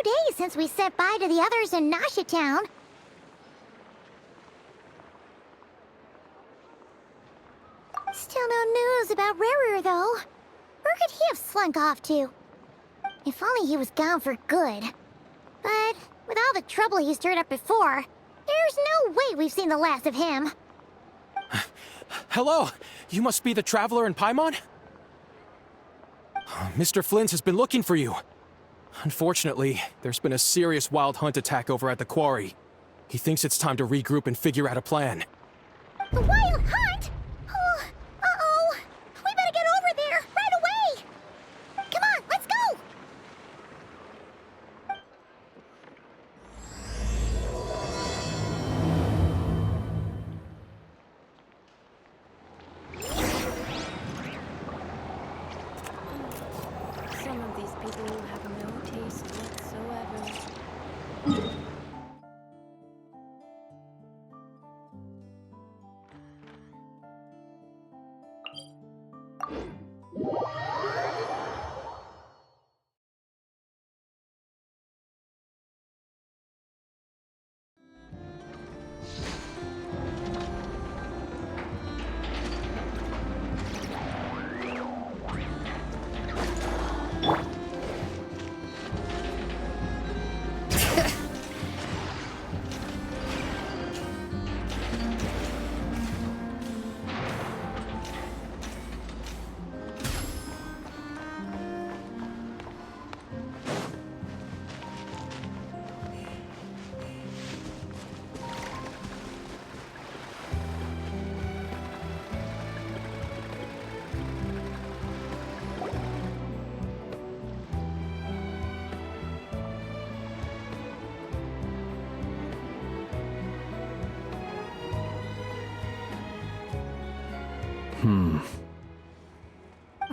days since we said bye to the others in Nasha Town. Still no news about Rarer, though. Where could he have slunk off to? If only he was gone for good. But with all the trouble he stirred up before, there's no way we've seen the last of him. Hello! You must be the traveler in Paimon? Mr. Flynn has been looking for you. Unfortunately, there's been a serious wild hunt attack over at the quarry. He thinks it's time to regroup and figure out a plan. The wild hunt? Oh, uh-oh. We better get over there, right away! Come on, let's go! Some of these people have no taste whatsoever.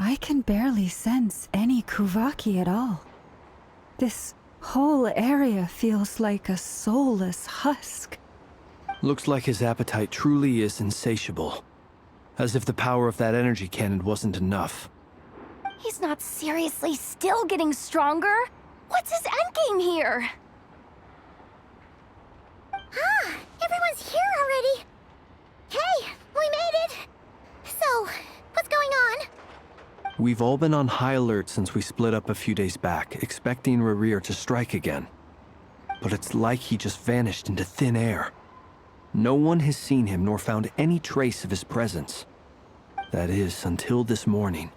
I can barely sense any Kuvaki at all. This whole area feels like a soulless husk. Looks like his appetite truly is insatiable. As if the power of that energy cannon wasn't enough. He's not seriously still getting stronger? What's his endgame here? Ah, everyone's here already. Hey, we made it. So, what's going on? We've all been on high alert since we split up a few days back, expecting Rarir to strike again. But it's like he just vanished into thin air. No one has seen him nor found any trace of his presence. That is, until this morning,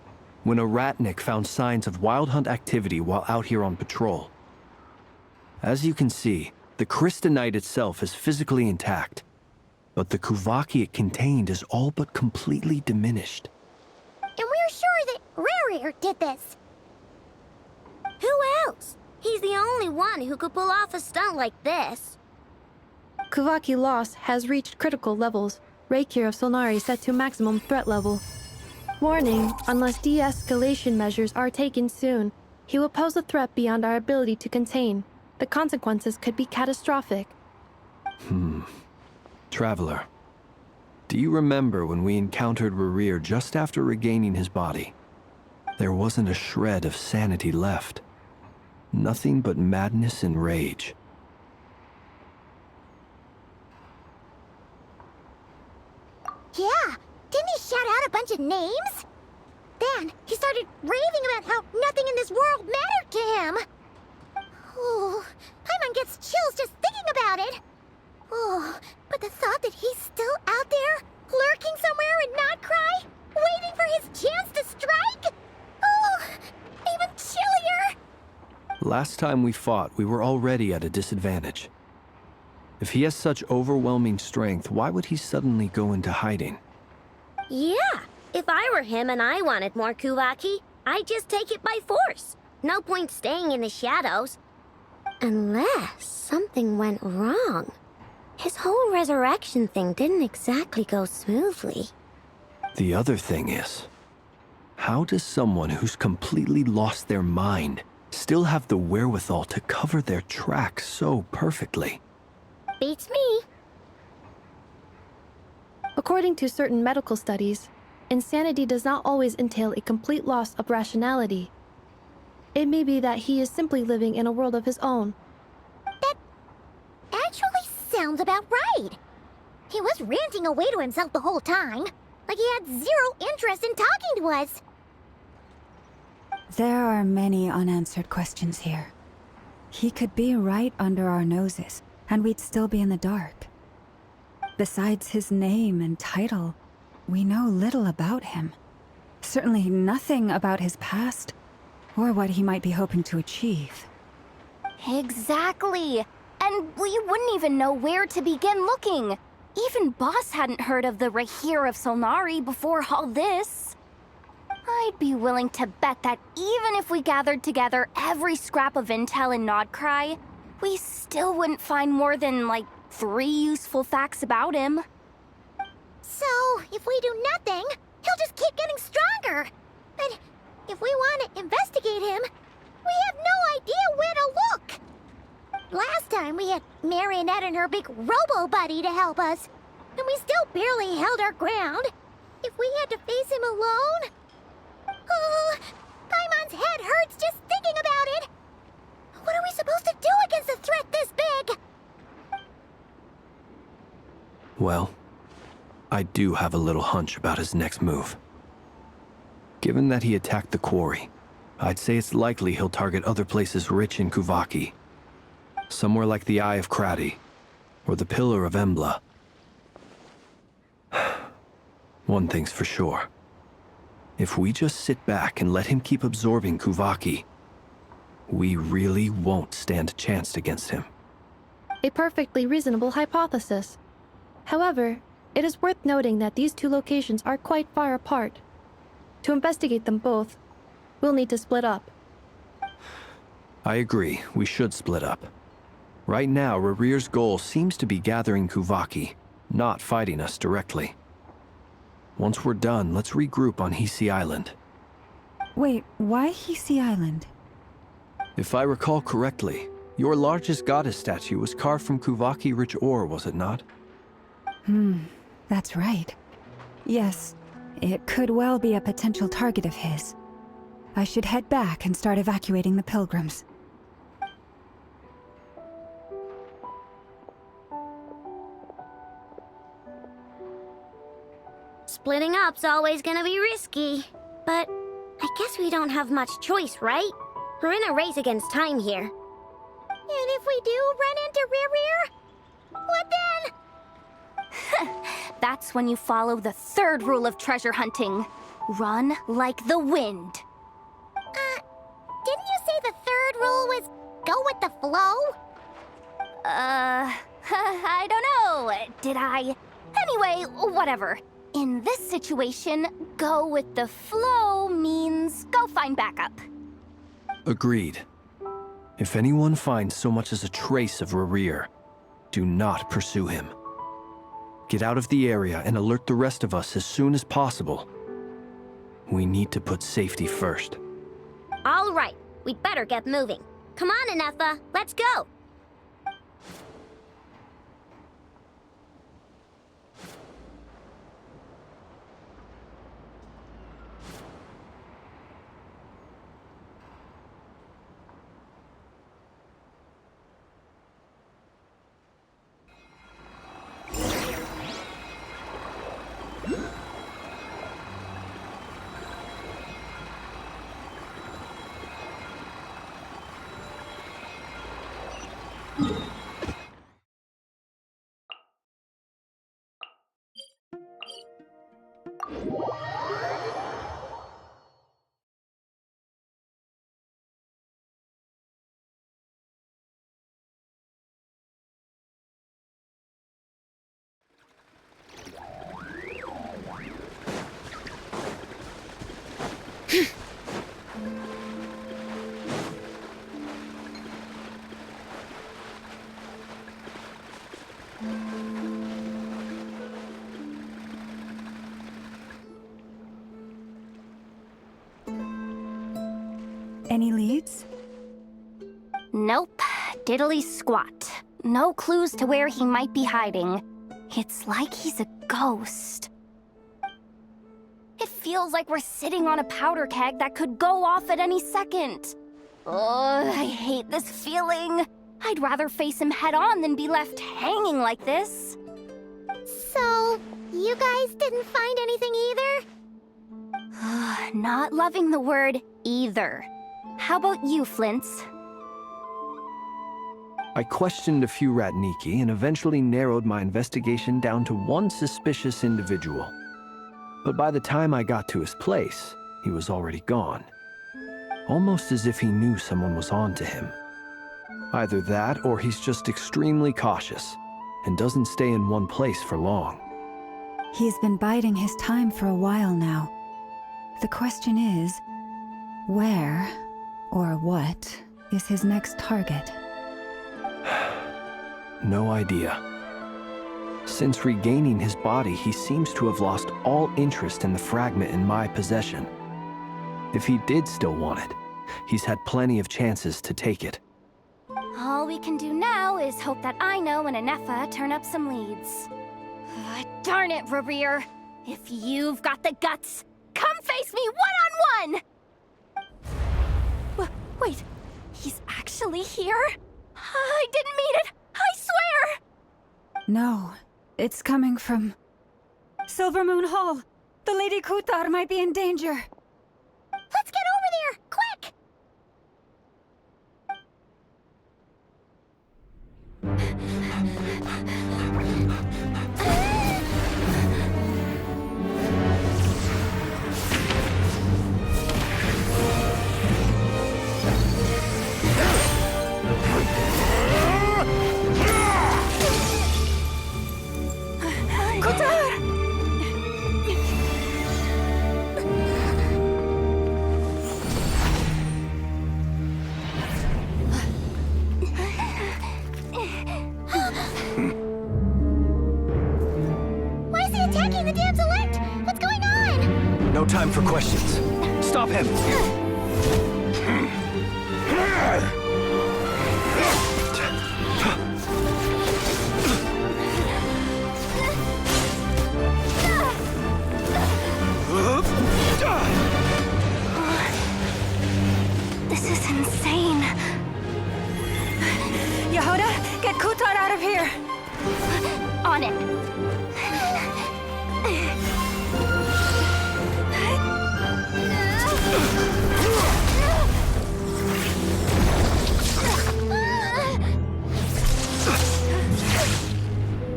when a ratnik found signs of wild hunt activity while out here on patrol. As you can see, the crystalline itself is physically intact, but the Kuvaki it contained is all but completely diminished. And we're sure that Rarir did this. Who else? He's the only one who could pull off a stunt like this. Kuvaki loss has reached critical levels. Reikir of Solnari set to maximum threat level. Warning, unless de-escalation measures are taken soon, he will pose a threat beyond our ability to contain. The consequences could be catastrophic. Traveler, do you remember when we encountered Rarir just after regaining his body? There wasn't a shred of sanity left. Nothing but madness and rage. Yeah, didn't he shout out a bunch of names? Then he started raving about how nothing in this world mattered to him. Oh, Paimon gets chills just thinking about it. Oh, but the thought that he's still out there, lurking somewhere and not cry, waiting for his chance to strike? Oh, even chillier. Last time we fought, we were already at a disadvantage. If he has such overwhelming strength, why would he suddenly go into hiding? Yeah, if I were him and I wanted more Kuvaki, I'd just take it by force. No point staying in the shadows. Unless something went wrong. His whole resurrection thing didn't exactly go smoothly. The other thing is, how does someone who's completely lost their mind still have the wherewithal to cover their tracks so perfectly? Beats me. According to certain medical studies, insanity does not always entail a complete loss of rationality. It may be that he is simply living in a world of his own. That actually sounds about right. He was ranting away to himself the whole time, like he had zero interest in talking to us. There are many unanswered questions here. He could be right under our noses, and we'd still be in the dark. Besides his name and title, we know little about him. Certainly nothing about his past, or what he might be hoping to achieve. Exactly. And we wouldn't even know where to begin looking. Even Boss hadn't heard of the Rahir of Solnari before all this. I'd be willing to bet that even if we gathered together every scrap of intel in Nodcry, we still wouldn't find more than, like, 3 useful facts about him. So, if we do nothing, he'll just keep getting stronger. But if we want to investigate him, we have no idea where to look. Last time we had Marionette and her big robo-buddy to help us, and we still barely held our ground. If we had to face him alone... Oh, Paimon's head hurts just thinking about it. What are we supposed to do against a threat this big? Well, I do have a little hunch about his next move. Given that he attacked the quarry, I'd say it's likely he'll target other places rich in Kuvaki. Somewhere like the Eye of Krati, or the Pillar of Embla. One thing's for sure. If we just sit back and let him keep absorbing Kuvaki, we really won't stand a chance against him. A perfectly reasonable hypothesis. However, it is worth noting that these two locations are quite far apart. To investigate them both, we'll need to split up. I agree, we should split up. Right now, Rarir's goal seems to be gathering Kuvaki, not fighting us directly. Once we're done, let's regroup on Hisi Island. Wait, why Hisi Island? If I recall correctly, your largest goddess statue was carved from Kuvaki-rich ore, was it not? That's right. Yes, it could well be a potential target of his. I should head back and start evacuating the pilgrims. Splitting up's always gonna be risky. But I guess we don't have much choice, right? We're in a race against time here. And if we do run into Rarir, what then? That's when you follow the 3rd rule of treasure hunting. Run like the wind. Didn't you say the 3rd rule was go with the flow? I don't know. Did I? Anyway, whatever. In this situation, go with the flow means go find backup. Agreed. If anyone finds so much as a trace of Rarir, do not pursue him. Get out of the area and alert the rest of us as soon as possible. We need to put safety first. All right, we'd better get moving. Come on, Anefa, let's go. Any leads? Nope. Diddly squat. No clues to where he might be hiding. It's like he's a ghost. It feels like we're sitting on a powder keg that could go off at any second. Oh, I hate this feeling. I'd rather face him head on than be left hanging like this. So, you guys didn't find anything either? Not loving the word either. How about you, Flint's? I questioned a few Ratniki and eventually narrowed my investigation down to one suspicious individual. But by the time I got to his place, he was already gone. Almost as if he knew someone was on to him. Either that, or he's just extremely cautious and doesn't stay in one place for long. He's been biding his time for a while now. The question is, where or what is his next target? No idea. Since regaining his body, he seems to have lost all interest in the fragment in my possession. If he did still want it, he's had plenty of chances to take it. All we can do now is hope that Ino and Anefa turn up some leads. Darn it, Rarir! If you've got the guts, come face me one-on-one! Wait, he's actually here? I didn't mean it! I swear! No, it's coming from Silver Moon Hall. The Lady Kutar might be in danger. Let's get over there, quick! Why is he attacking the damsel elect? What's going on? No time for questions. Stop him! This is insane. Yehuda, get Kutar out of here! On it.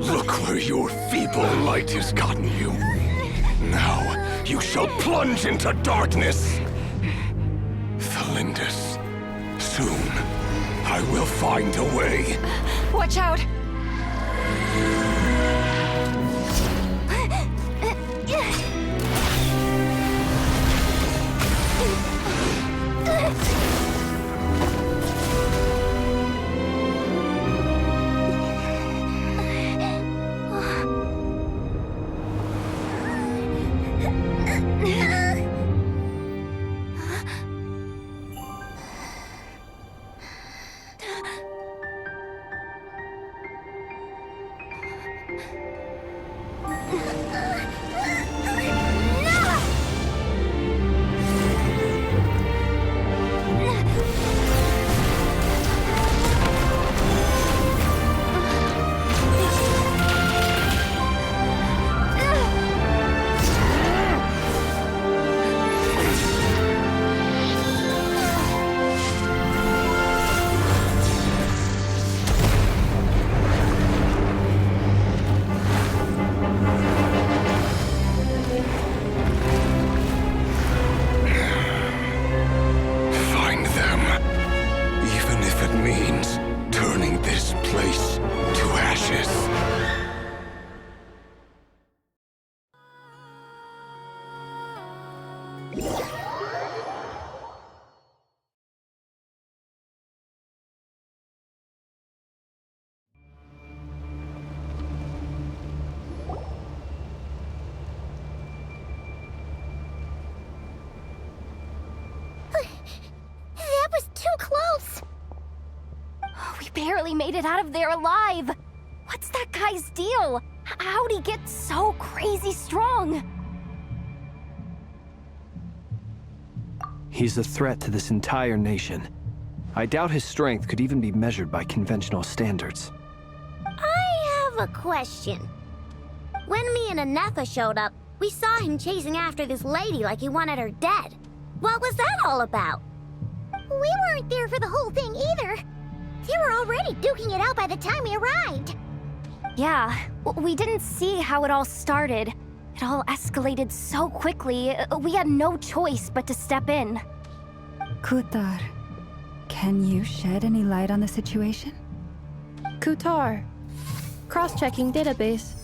Look where your feeble light has gotten you. Now you shall plunge into darkness. Felindus, soon I will find a way. Watch out! That was too close! We barely made it out of there alive. What's that guy's deal? How'd he get so crazy strong? He's a threat to this entire nation. I doubt his strength could even be measured by conventional standards. I have a question. When me and Anetha showed up, we saw him chasing after this lady like he wanted her dead. What was that all about? We weren't there for the whole thing either. They were already duking it out by the time we arrived. Yeah, we didn't see how it all started. It all escalated so quickly, we had no choice but to step in. Kutar, can you shed any light on the situation? Kutar. Cross-checking database.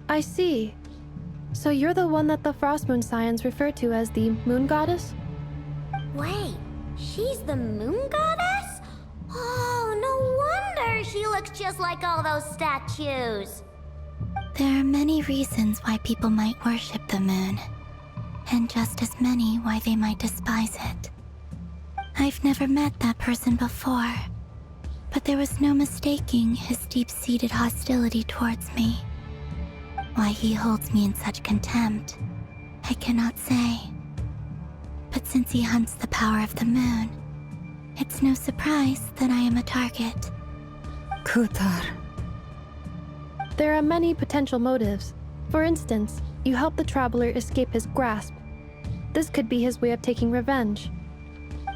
I see. So you're the one that the Frost Moon Scions refer to as the Moon Goddess? Wait, she's the moon goddess? Oh, no wonder she looks just like all those statues. There are many reasons why people might worship the moon, and just as many why they might despise it. I've never met that person before, but there was no mistaking his deep-seated hostility towards me. Why he holds me in such contempt, I cannot say. But since he hunts the power of the moon, it's no surprise that I am a target. Kutar. There are many potential motives. For instance, you help the traveler escape his grasp. This could be his way of taking revenge.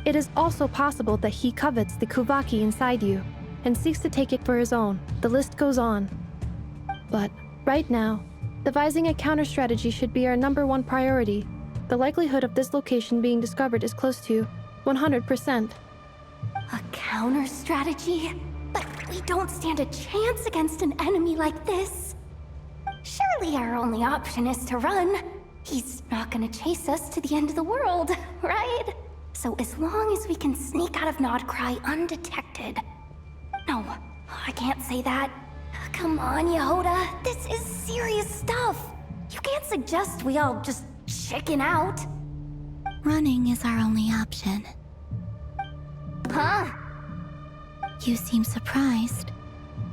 It is also possible that he covets the Kuvaki inside you and seeks to take it for his own. The list goes on. But right now, devising a counter-strategy should be our #1 priority. The likelihood of this location being discovered is close to 100%. A counter strategy? But we don't stand a chance against an enemy like this. Surely our only option is to run. He's not gonna chase us to the end of the world, right? So as long as we can sneak out of Nodcry undetected. No, I can't say that. Come on, Yehoda. This is serious stuff. You can't suggest we all just chicken out. Running is our only option. Huh? You seem surprised,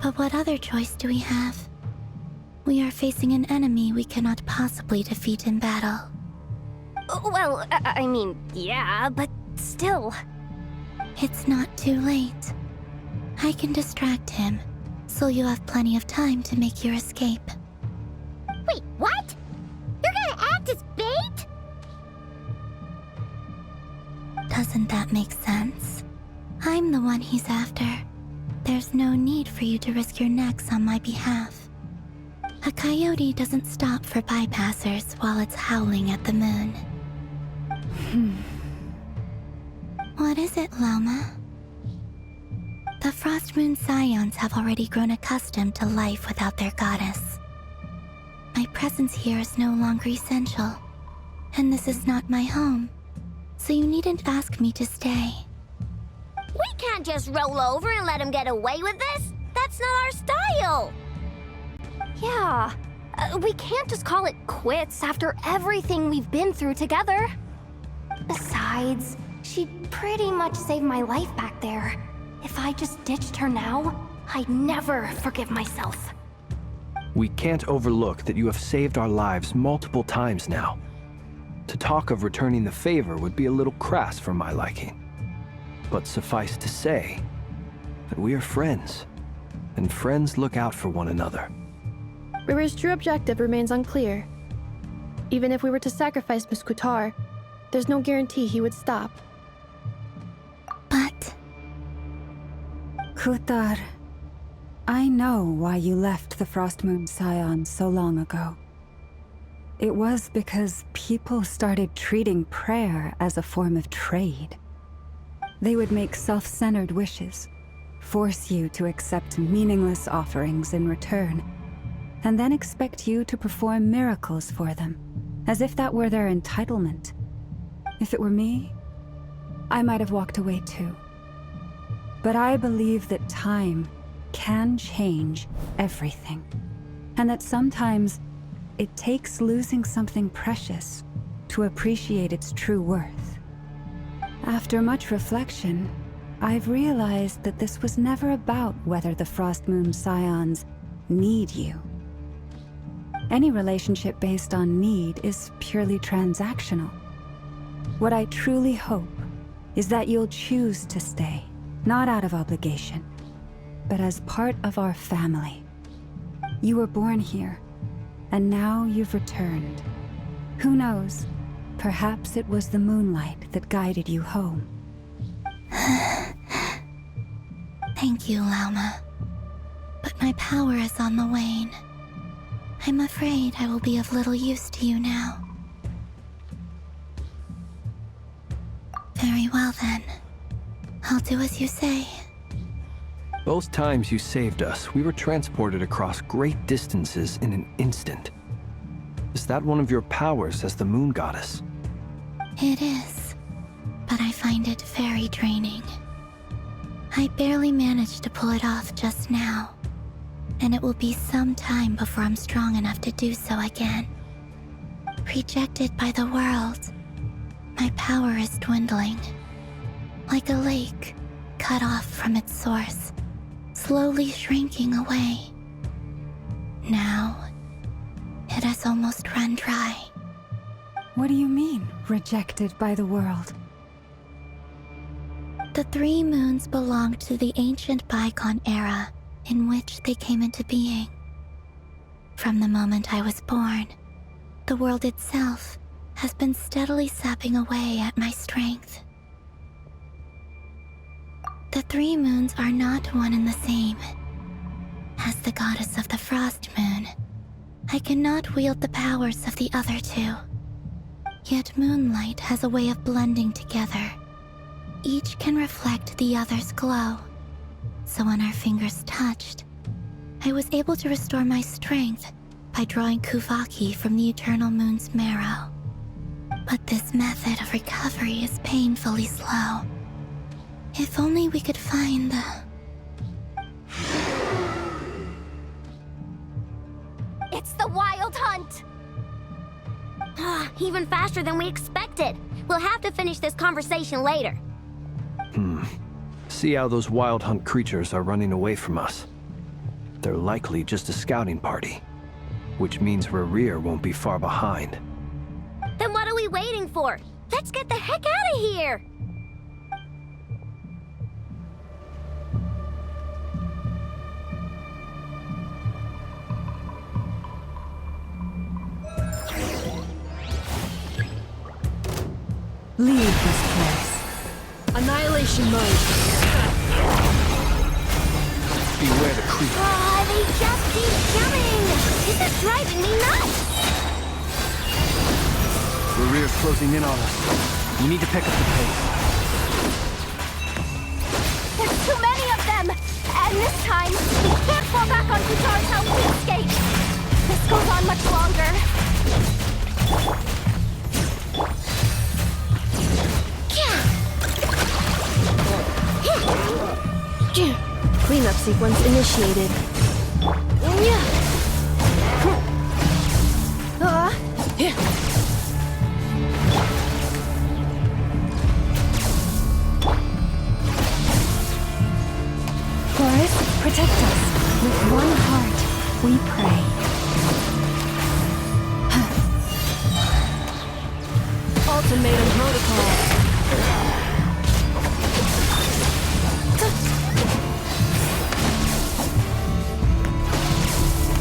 but what other choice do we have? We are facing an enemy we cannot possibly defeat in battle. Well, I mean, yeah, but still. It's not too late. I can distract him, so you have plenty of time to make your escape. Wait, what? You're gonna act as bait? Doesn't that make sense? I'm the one he's after. There's no need for you to risk your necks on my behalf. A coyote doesn't stop for bypassers while it's howling at the moon. What is it, Loma? The Frost Moon Scions have already grown accustomed to life without their goddess. My presence here is no longer essential, and this is not my home, so you needn't ask me to stay. We can't just roll over and let him get away with this. That's not our style. Yeah, we can't just call it quits after everything we've been through together. Besides, she pretty much saved my life back there. If I just ditched her now, I'd never forgive myself. We can't overlook that you have saved our lives multiple times now. To talk of returning the favor would be a little crass for my liking. But suffice to say that we are friends, and friends look out for one another. River's true objective remains unclear. Even if we were to sacrifice Miss Kutar, there's no guarantee he would stop. But Kutar, I know why you left the Frost Moon Scions so long ago. It was because people started treating prayer as a form of trade. They would make self-centered wishes, force you to accept meaningless offerings in return, and then expect you to perform miracles for them, as if that were their entitlement. If it were me, I might have walked away too. But I believe that time can change everything, and that sometimes it takes losing something precious to appreciate its true worth. After much reflection, I've realized that this was never about whether the Frost Moon Scions need you. Any relationship based on need is purely transactional. What I truly hope is that you'll choose to stay, not out of obligation, but as part of our family. You were born here, and now you've returned. Who knows? Perhaps it was the moonlight that guided you home. Thank you, Lauma. But my power is on the wane. I'm afraid I will be of little use to you now. Very well then. I'll do as you say. Both times you saved us, we were transported across great distances in an instant. Is that one of your powers as the Moon Goddess? It is, but I find it very draining. I barely managed to pull it off just now, and it will be some time before I'm strong enough to do so again. Rejected by the world, my power is dwindling. Like a lake cut off from its source, slowly shrinking away. Now, it has almost run dry. What do you mean, rejected by the world? The 3 moons belonged to the ancient bygone era in which they came into being. From the moment I was born, the world itself has been steadily sapping away at my strength. The 3 moons are not one and the same. As the goddess of the Frost Moon, I cannot wield the powers of the other 2. Yet moonlight has a way of blending together. Each can reflect the other's glow. So when our fingers touched, I was able to restore my strength by drawing Kuvaki from the eternal moon's marrow. But this method of recovery is painfully slow. If only we could find the... It's the Wild Hunt! Even faster than we expected. We'll have to finish this conversation later. See how those Wild Hunt creatures are running away from us. They're likely just a scouting party, which means Rerir won't be far behind. Then what are we waiting for? Let's get the heck out of here! Leave this place. Annihilation mode. Beware the creep. They just keep coming! This is driving me nuts! Rerir's closing in on us. We need to pick up the pace. There's too many of them! And this time, we can't fall back on Kutar's house to escape! This goes on much longer. Cleanup sequence initiated. Forest, protect us. With one heart, we pray. Ultimatum protocol.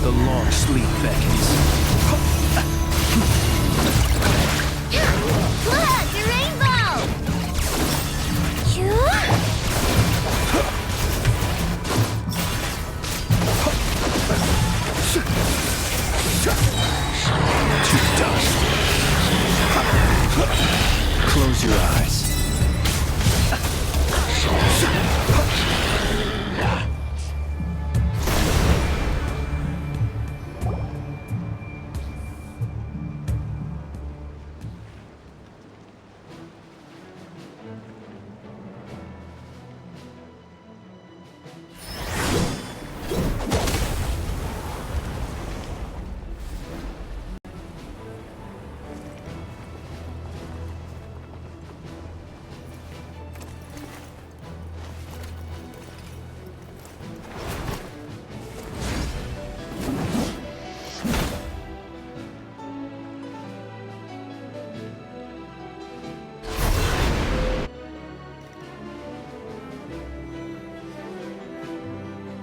The long sleep beckons. Look! A rainbow! To dust. Close your eyes.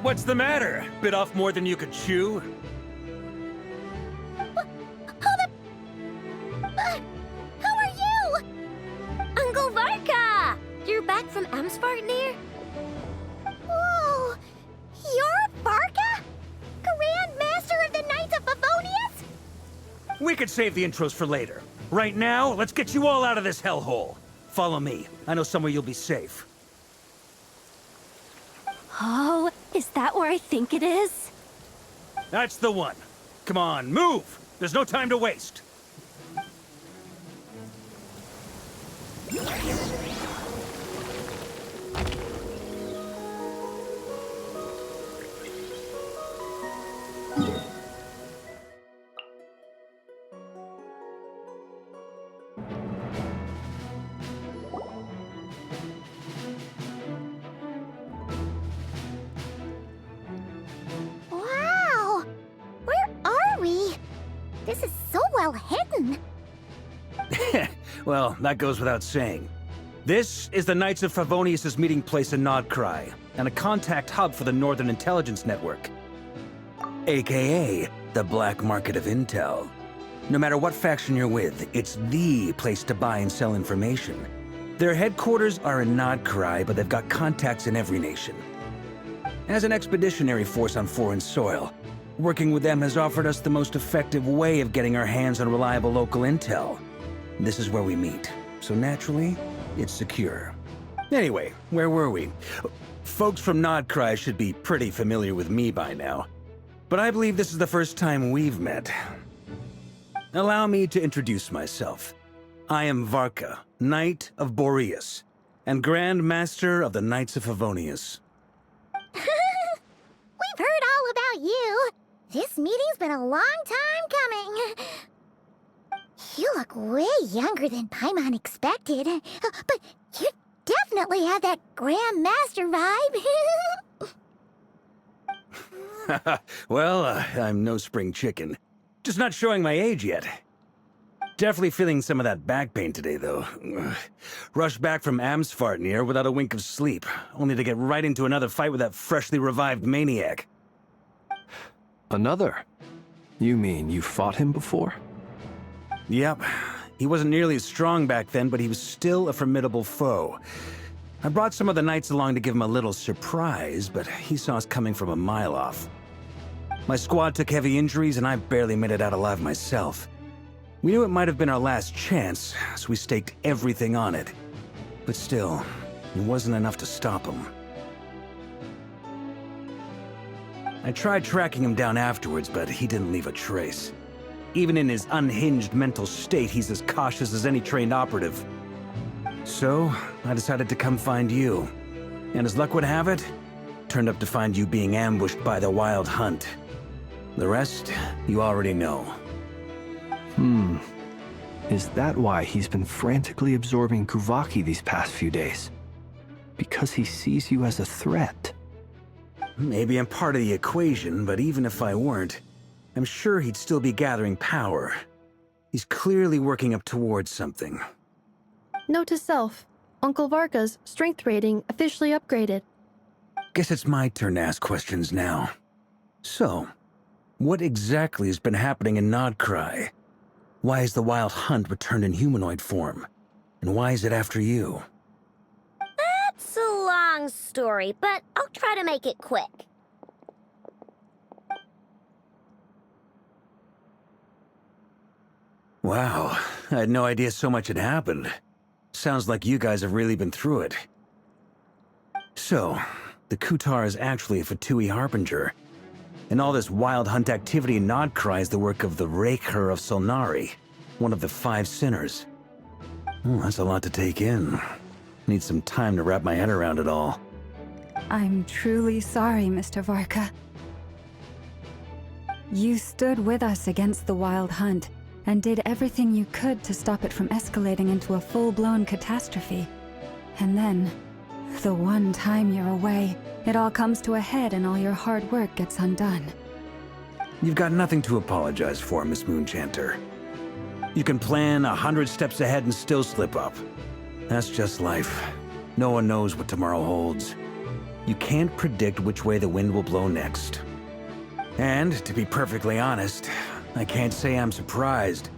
What's the matter? Bit off more than you could chew? Who are you? Uncle Varka! You're back from Amsvartnir? Oh, you're Varka? Grand Master of the Knights of Favonius? We could save the intros for later. Right now, let's get you all out of this hellhole. Follow me. I know somewhere you'll be safe. Oh, is that where I think it is? That's the one. Come on, move! There's no time to waste. Wow! Where are we? This is so well hidden. Well, that goes without saying. This is the Knights of Favonius' meeting place in Nodcry, and a contact hub for the Northern Intelligence Network. AKA, the black market of intel. No matter what faction you're with, it's the place to buy and sell information. Their headquarters are in Nodcry, but they've got contacts in every nation. As an expeditionary force on foreign soil, working with them has offered us the most effective way of getting our hands on reliable local intel. This is where we meet, so naturally, it's secure. Anyway, where were we? Folks from Nodcry should be pretty familiar with me by now, but I believe this is the first time we've met. Allow me to introduce myself. I am Varka, Knight of Boreas, and Grand Master of the Knights of Favonius. We've heard all about you. This meeting's been a long time coming. You look way younger than Paimon expected, but you definitely have that Grand Master vibe. Well, I'm no spring chicken. Just not showing my age yet. Definitely feeling some of that back pain today, though. Rushed back from Amsvartnir without a wink of sleep, only to get right into another fight with that freshly revived maniac. Another? You mean you fought him before? Yep. He wasn't nearly as strong back then, but he was still a formidable foe. I brought some of the knights along to give him a little surprise, but he saw us coming from a mile off. My squad took heavy injuries, and I barely made it out alive myself. We knew it might have been our last chance, so we staked everything on it. But still, it wasn't enough to stop him. I tried tracking him down afterwards, but he didn't leave a trace. Even in his unhinged mental state, he's as cautious as any trained operative. So, I decided to come find you. And as luck would have it, turned up to find you being ambushed by the Wild Hunt. The rest, you already know. Is that why he's been frantically absorbing Kuvaki these past few days? Because he sees you as a threat? Maybe I'm part of the equation, but even if I weren't, I'm sure he'd still be gathering power. He's clearly working up towards something. Note to self, Uncle Varka's strength rating officially upgraded. Guess it's my turn to ask questions now. So, what exactly has been happening in Nodcry? Why is the Wild Hunt returned in humanoid form? And why is it after you? That's a long story, but I'll try to make it quick. Wow, I had no idea so much had happened. Sounds like you guys have really been through it. So, the Kutar is actually a Fatui Harbinger. And all this Wild Hunt activity in Nodcry is the work of the Raker of Solnari, one of the 5 sinners. Oh, that's a lot to take in. Need some time to wrap my head around it all. I'm truly sorry, Mr. Varka. You stood with us against the Wild Hunt, and did everything you could to stop it from escalating into a full-blown catastrophe. And then, the one time you're away, it all comes to a head and all your hard work gets undone. You've got nothing to apologize for, Miss Moonchanter. You can plan 100 steps ahead and still slip up. That's just life. No one knows what tomorrow holds. You can't predict which way the wind will blow next. And, to be perfectly honest, I can't say I'm surprised.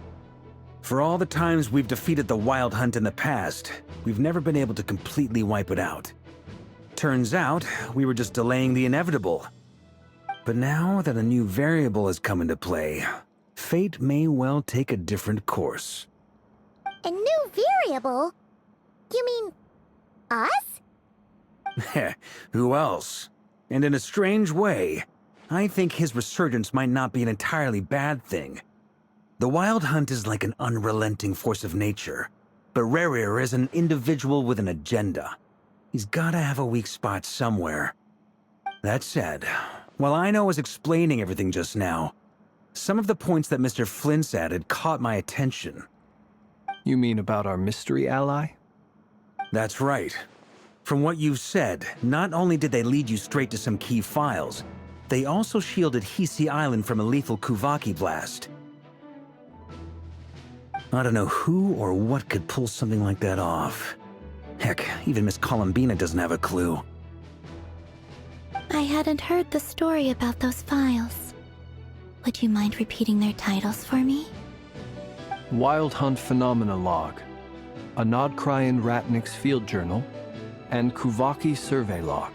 For all the times we've defeated the Wild Hunt in the past, we've never been able to completely wipe it out. Turns out, we were just delaying the inevitable. But now that a new variable has come into play, fate may well take a different course. A new variable? You mean us? Who else? And in a strange way, I think his resurgence might not be an entirely bad thing. The Wild Hunt is like an unrelenting force of nature, but Rerir is an individual with an agenda. He's gotta have a weak spot somewhere. That said, while I was explaining everything just now, some of the points that Mr. Flint's added caught my attention. You mean about our mystery ally? That's right. From what you've said, not only did they lead you straight to some key files, they also shielded Hisi Island from a lethal Kuvaki blast. I don't know who or what could pull something like that off. Heck, even Miss Columbina doesn't have a clue. I hadn't heard the story about those files. Would you mind repeating their titles for me? Wild Hunt Phenomena Log, a Nodcrian Ratnik's Field Journal, and Kuvaki Survey Log.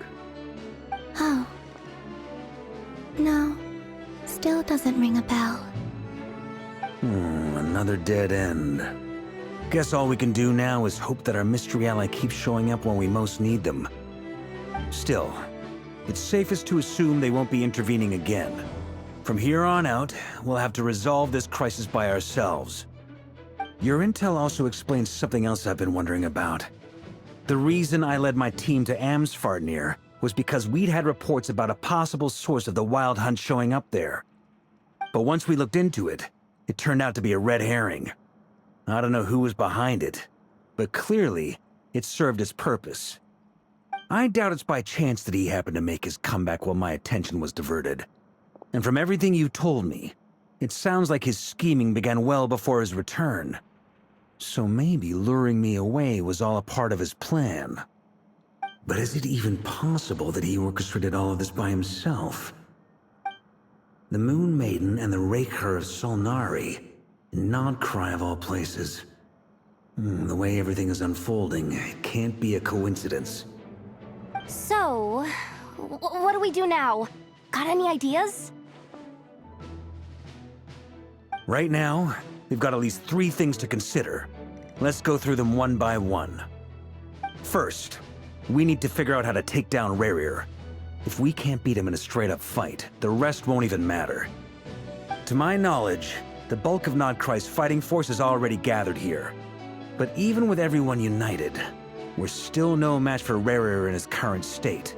Oh. No, still doesn't ring a bell. Another dead end. Guess all we can do now is hope that our mystery ally keeps showing up when we most need them. Still, it's safest to assume they won't be intervening again. From here on out, we'll have to resolve this crisis by ourselves. Your intel also explains something else I've been wondering about. The reason I led my team to Amsfarnir was because we'd had reports about a possible source of the Wild Hunt showing up there. But once we looked into it, it turned out to be a red herring. I don't know who was behind it, but clearly, it served its purpose. I doubt it's by chance that he happened to make his comeback while my attention was diverted. And from everything you told me, it sounds like his scheming began well before his return. So maybe luring me away was all a part of his plan. But is it even possible that he orchestrated all of this by himself? The Moon Maiden and the Raker of Solnari, Nodcry of all places. The way everything is unfolding, it can't be a coincidence. So, what do we do now? Got any ideas? Right now, we've got at least 3 things to consider. Let's go through them one by one. First, we need to figure out how to take down Rerir. If we can't beat him in a straight-up fight, the rest won't even matter. To my knowledge, the bulk of Nodcry's fighting force is already gathered here. But even with everyone united, we're still no match for Rerir in his current state,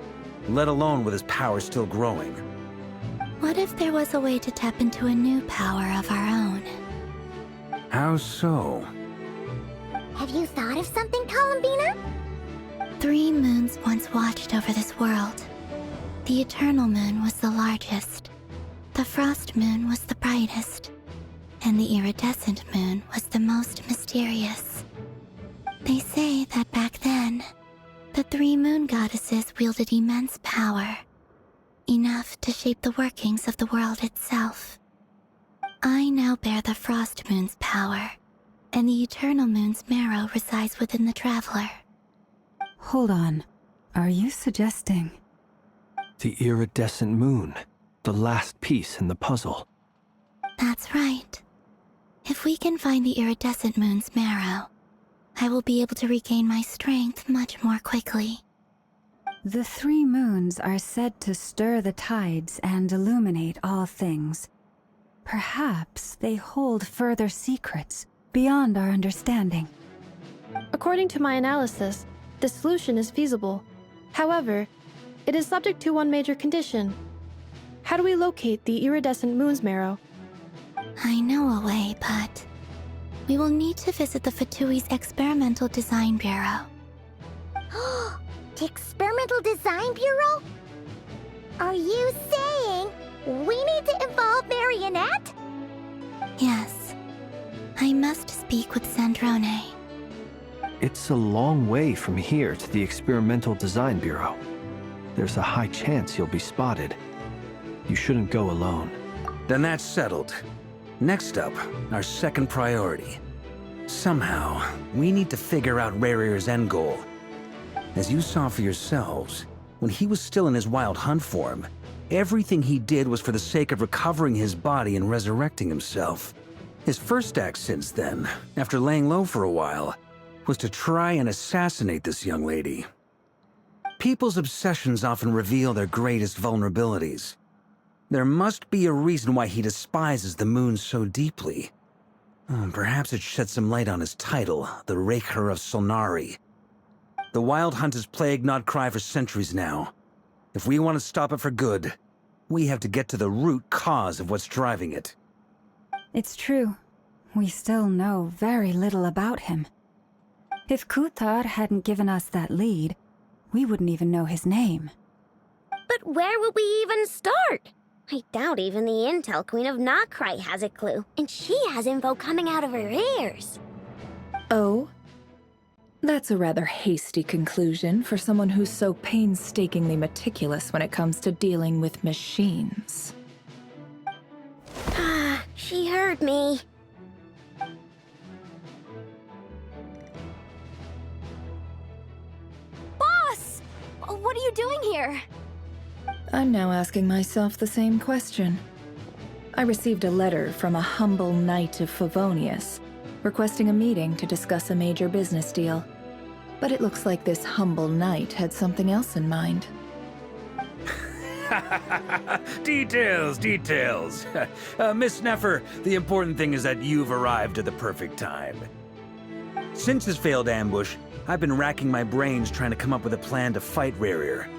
let alone with his power still growing. What if there was a way to tap into a new power of our own? How so? Have you thought of something, Columbina? 3 moons once watched over this world. The Eternal Moon was the largest. The Frost Moon was the brightest. And the Iridescent Moon was the most mysterious. They say that back then, the 3 moon goddesses wielded immense power. Enough to shape the workings of the world itself. I now bear the Frost Moon's power, and the Eternal Moon's marrow resides within the Traveler. Hold on. Are you suggesting... The Iridescent Moon, the last piece in the puzzle. That's right. If we can find the Iridescent Moon's marrow, I will be able to regain my strength much more quickly. The 3 moons are said to stir the tides and illuminate all things. Perhaps they hold further secrets beyond our understanding. According to my analysis, the solution is feasible. However, it is subject to one major condition. How do we locate the Iridescent Moon's marrow? I know a way, but we will need to visit the Fatui's Experimental Design Bureau. The Experimental Design Bureau? Are you saying we need to involve Marionette? Yes. I must speak with Sandrone. It's a long way from here to the Experimental Design Bureau. there's a high chance you'll be spotted. You shouldn't go alone. Then that's settled. Next up, our second priority. Somehow, we need to figure out Rarir's end goal. As you saw for yourselves, when he was still in his wild hunt form, everything he did was for the sake of recovering his body and resurrecting himself. His first act since then, after laying low for a while, was to try and assassinate this young lady. People's obsessions often reveal their greatest vulnerabilities. There must be a reason why he despises the moon so deeply. Perhaps it sheds some light on his title, the Raker of Solnari. The Wild Hunt has plagued Nodcry for centuries now. If we want to stop it for good, we have to get to the root cause of what's driving it. It's true. We still know very little about him. If Kuthar hadn't given us that lead, we wouldn't even know his name. But where would we even start? I doubt even the Intel Queen of Nodcry has a clue, and she has info coming out of her ears. Oh? That's a rather hasty conclusion for someone who's so painstakingly meticulous when it comes to dealing with machines. Ah, she heard me. Boss! What are you doing here? I'm now asking myself the same question. I received a letter from a humble knight of Favonius, requesting a meeting to discuss a major business deal. But it looks like this humble knight had something else in mind. Details, details. Miss Sneffer, the important thing is that you've arrived at the perfect time. Since his failed ambush, I've been racking my brains trying to come up with a plan to fight Rarir.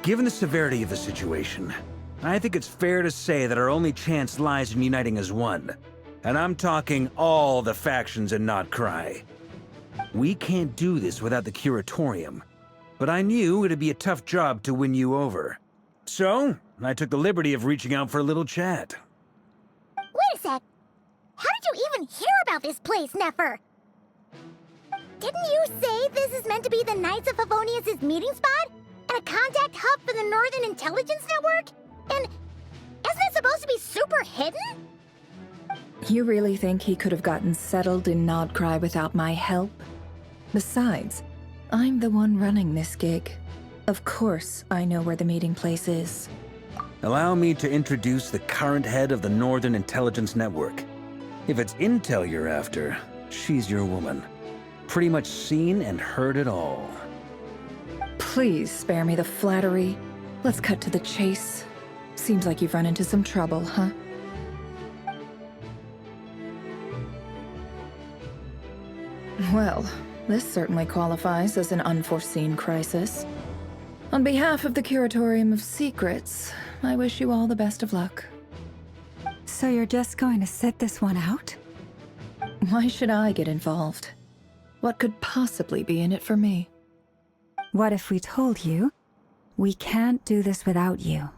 Given the severity of the situation, I think it's fair to say that our only chance lies in uniting as one. And I'm talking all the factions in Nodcry. We can't do this without the Curatorium, but I knew it'd be a tough job to win you over. So, I took the liberty of reaching out for a little chat. Wait a sec. How did you even hear about this place, Nefer? Didn't you say this is meant to be the Knights of Favonius' meeting spot? And a contact hub for the Northern Intelligence Network? And isn't it supposed to be super hidden? You really think he could have gotten settled in Nodcry without my help? Besides, I'm the one running this gig. Of course I know where the meeting place is. Allow me to introduce the current head of the Northern Intelligence Network. If it's intel you're after, she's your woman. Pretty much seen and heard it all. Please spare me the flattery. Let's cut to the chase. Seems like you've run into some trouble, huh? Well, this certainly qualifies as an unforeseen crisis. On behalf of the Curatorium of Secrets, I wish you all the best of luck. So you're just going to sit this one out? Why should I get involved? What could possibly be in it for me? What if we told you we can't do this without you?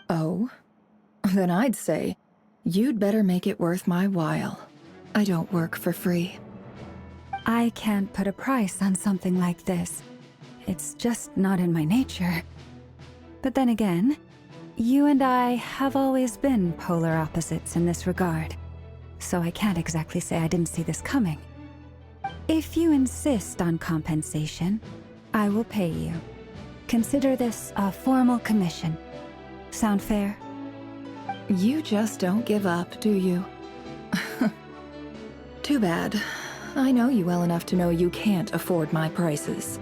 Oh? Then I'd say, you'd better make it worth my while. I don't work for free. I can't put a price on something like this. It's just not in my nature. But then again, you and I have always been polar opposites in this regard. So I can't exactly say I didn't see this coming. If you insist on compensation, I will pay you. Consider this a formal commission. Sound fair? You just don't give up, do you? Too bad. I know you well enough to know you can't afford my prices.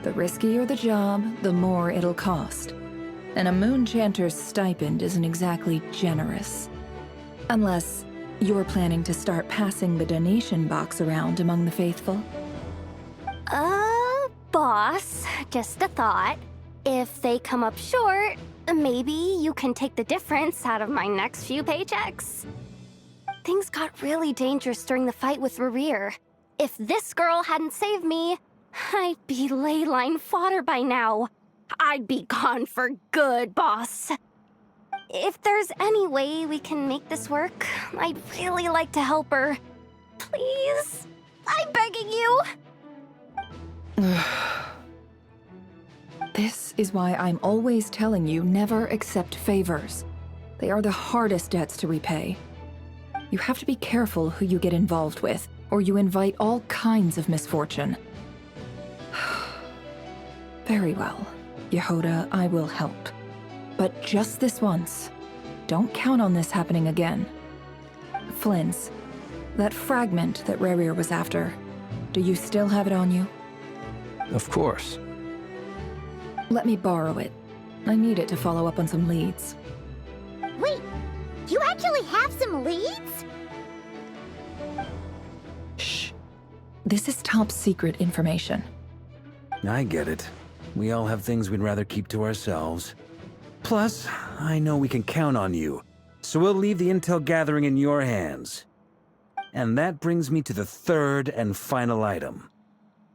The riskier the job, the more it'll cost. And a moon chanter's stipend isn't exactly generous. Unless you're planning to start passing the donation box around among the faithful. Boss, just a thought. If they come up short, maybe you can take the difference out of my next few paychecks. Things got really dangerous during the fight with Rarir. If this girl hadn't saved me, I'd be ley line fodder by now. I'd be gone for good, boss. If there's any way we can make this work, I'd really like to help her. Please? I'm begging you. This is why I'm always telling you never accept favors. They are the hardest debts to repay. You have to be careful who you get involved with, or you invite all kinds of misfortune. Very well. Yehoda, I will help. But just this once. Don't count on this happening again. Flins, that fragment that Rerir was after, do you still have it on you? Of course. Let me borrow it. I need it to follow up on some leads. Wait, you actually have some leads? Shh. This is top secret information. I get it. We all have things we'd rather keep to ourselves. Plus, I know we can count on you, so we'll leave the intel gathering in your hands. And that brings me to the third and final item.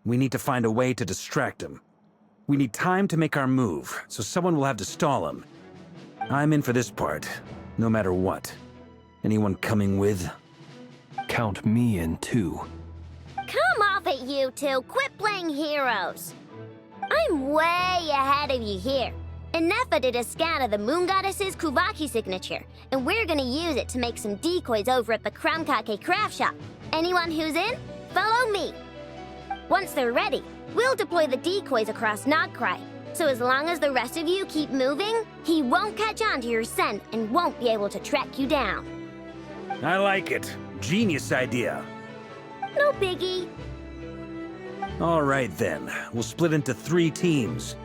We need to find a way to distract him. We need time to make our move, so someone will have to stall him. I'm in for this part, no matter what. Anyone coming with? Count me in too. Come off it, you two. Quit playing heroes. I'm way ahead of you here. Nefa did a scan of the Moon Goddess's Kuvaki signature, and we're gonna use it to make some decoys over at the Kramkake craft shop. Anyone who's in, follow me. Once they're ready, we'll deploy the decoys across Nodcry. So as long as the rest of you keep moving, he won't catch on to your scent and won't be able to track you down. I like it. Genius idea. No biggie. All right then, we'll split into 3 teams.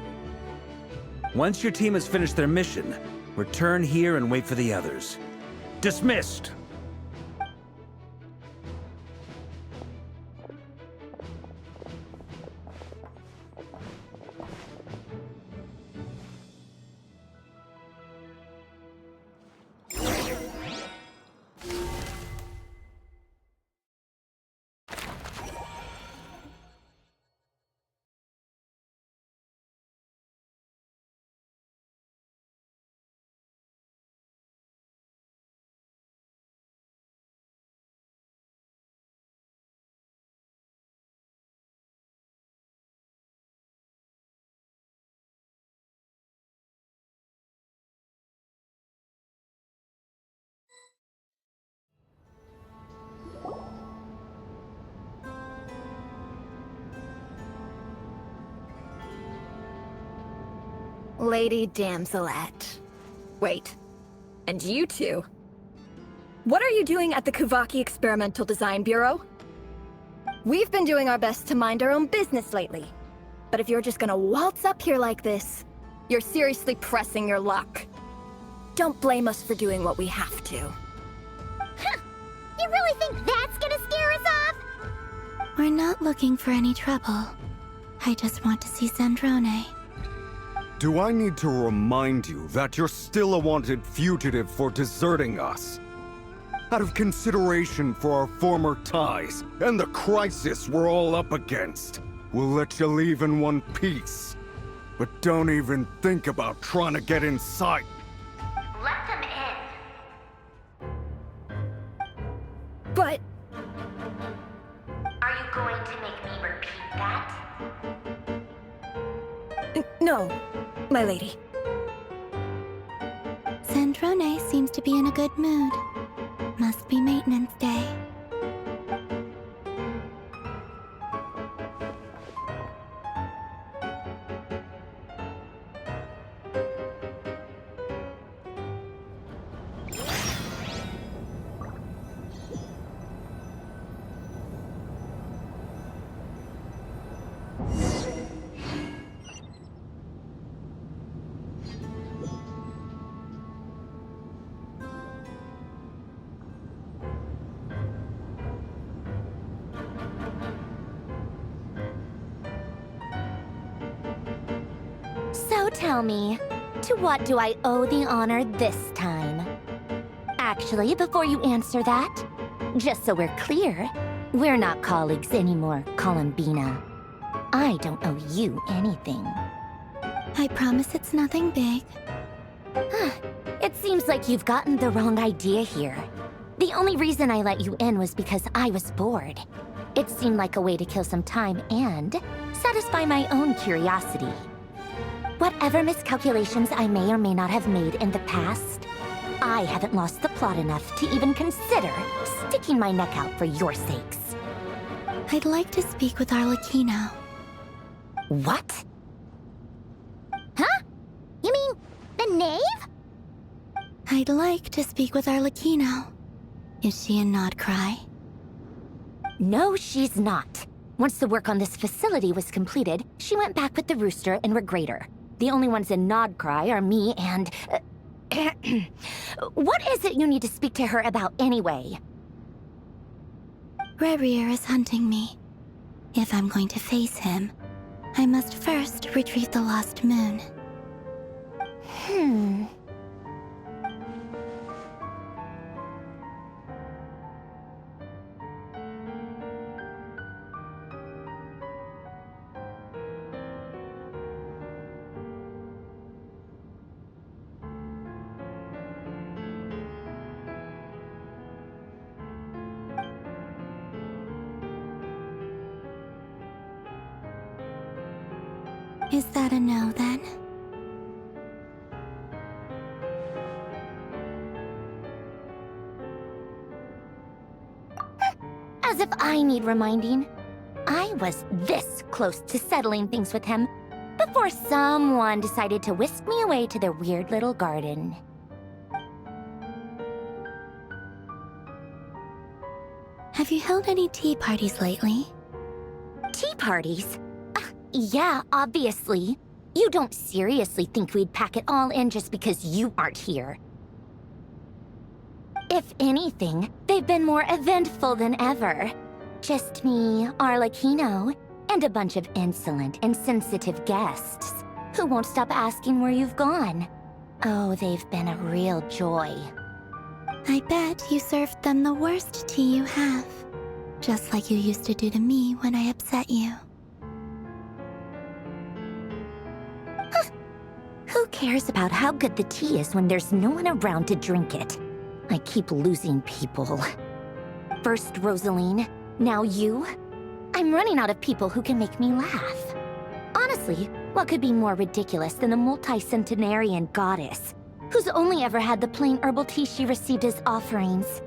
Once your team has finished their mission, return here and wait for the others. Dismissed! Lady Damselat. Wait. And you two? What are you doing at the Kuvaki Experimental Design Bureau? We've been doing our best to mind our own business lately. But if you're just gonna waltz up here like this, you're seriously pressing your luck. Don't blame us for doing what we have to. Huh! You really think that's gonna scare us off? We're not looking for any trouble. I just want to see Zandrone. Do I need to remind you that you're still a wanted fugitive for deserting us? Out of consideration for our former ties and the crisis we're all up against, we'll let you leave in one piece. But don't even think about trying to get inside. Let them in. But... Are you going to make me repeat that? No, my lady. Zandrone seems to be in a good mood. Must be maintenance day. So tell me, to what do I owe the honor this time? Actually, before you answer that, just so we're clear, we're not colleagues anymore, Columbina. I don't owe you anything. I promise it's nothing big. It seems like you've gotten the wrong idea here. The only reason I let you in was because I was bored. It seemed like a way to kill some time and satisfy my own curiosity. Whatever miscalculations I may or may not have made in the past, I haven't lost the plot enough to even consider sticking my neck out for your sakes. I'd like to speak with Arlecchino. What? Huh? You mean the knave? I'd like to speak with Arlecchino. Is she in Nodcry? No, she's not. Once the work on this facility was completed, she went back with the Rooster and Regrator. The only ones in Nodcry are me and... What is it you need to speak to her about anyway? Rerir is hunting me. If I'm going to face him, I must first retrieve the lost moon. Is that a no, then? As if I need reminding. I was this close to settling things with him before someone decided to whisk me away to their weird little garden. Have you held any tea parties lately? Tea parties? Yeah, obviously. You don't seriously think we'd pack it all in just because you aren't here. If anything, they've been more eventful than ever. Just me, Arlecchino, and a bunch of insolent and sensitive guests who won't stop asking where you've gone. Oh, they've been a real joy. I bet you served them the worst tea you have. Just like you used to do to me when I upset you. Who cares about how good the tea is when there's no one around to drink it? I keep losing people. First Rosaline, now you. I'm running out of people who can make me laugh. Honestly, what could be more ridiculous than the multi-centenarian goddess, who's only ever had the plain herbal tea she received as offerings?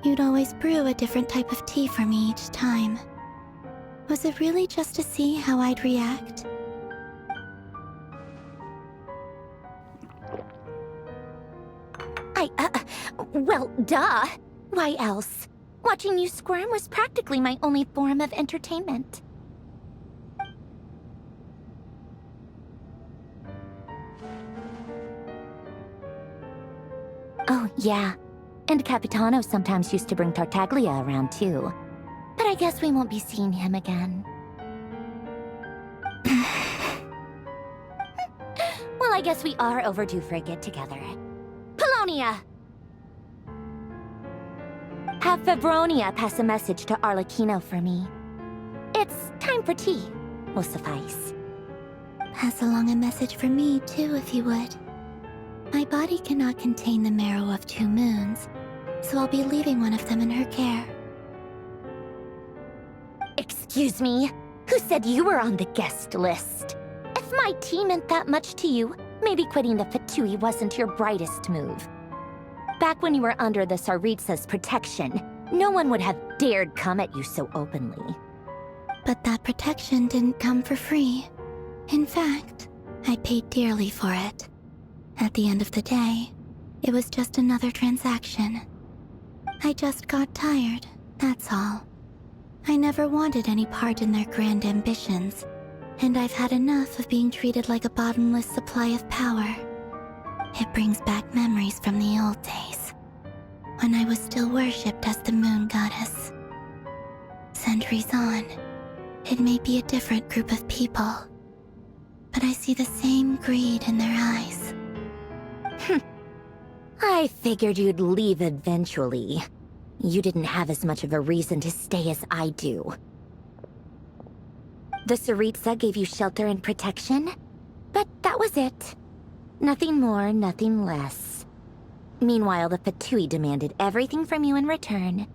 You'd always brew a different type of tea for me each time. Was it really just to see how I'd react? Well, duh. Why else? Watching you squirm was practically my only form of entertainment. Oh, yeah. And Capitano sometimes used to bring Tartaglia around, too. But I guess we won't be seeing him again. Well, I guess we are overdue for a get-together. Polonia! Have Febronia pass a message to Arlecchino for me. It's time for tea. Will suffice. Pass along a message for me, too, if you would. My body cannot contain the marrow of 2 moons, so I'll be leaving one of them in her care. Excuse me? Who said you were on the guest list? If my tea meant that much to you, maybe quitting the Fatui wasn't your brightest move. Back when you were under the Tsaritsa's protection, no one would have dared come at you so openly. But that protection didn't come for free. In fact, I paid dearly for it. At the end of the day, it was just another transaction. I just got tired, that's all. I never wanted any part in their grand ambitions, and I've had enough of being treated like a bottomless supply of power. It brings back memories from the old days, when I was still worshipped as the moon goddess. Centuries on, it may be a different group of people, but I see the same greed in their eyes. I figured you'd leave eventually. You didn't have as much of a reason to stay as I do. The Tsaritsa gave you shelter and protection, but that was it. Nothing more, nothing less. Meanwhile, the Fatui demanded everything from you in return,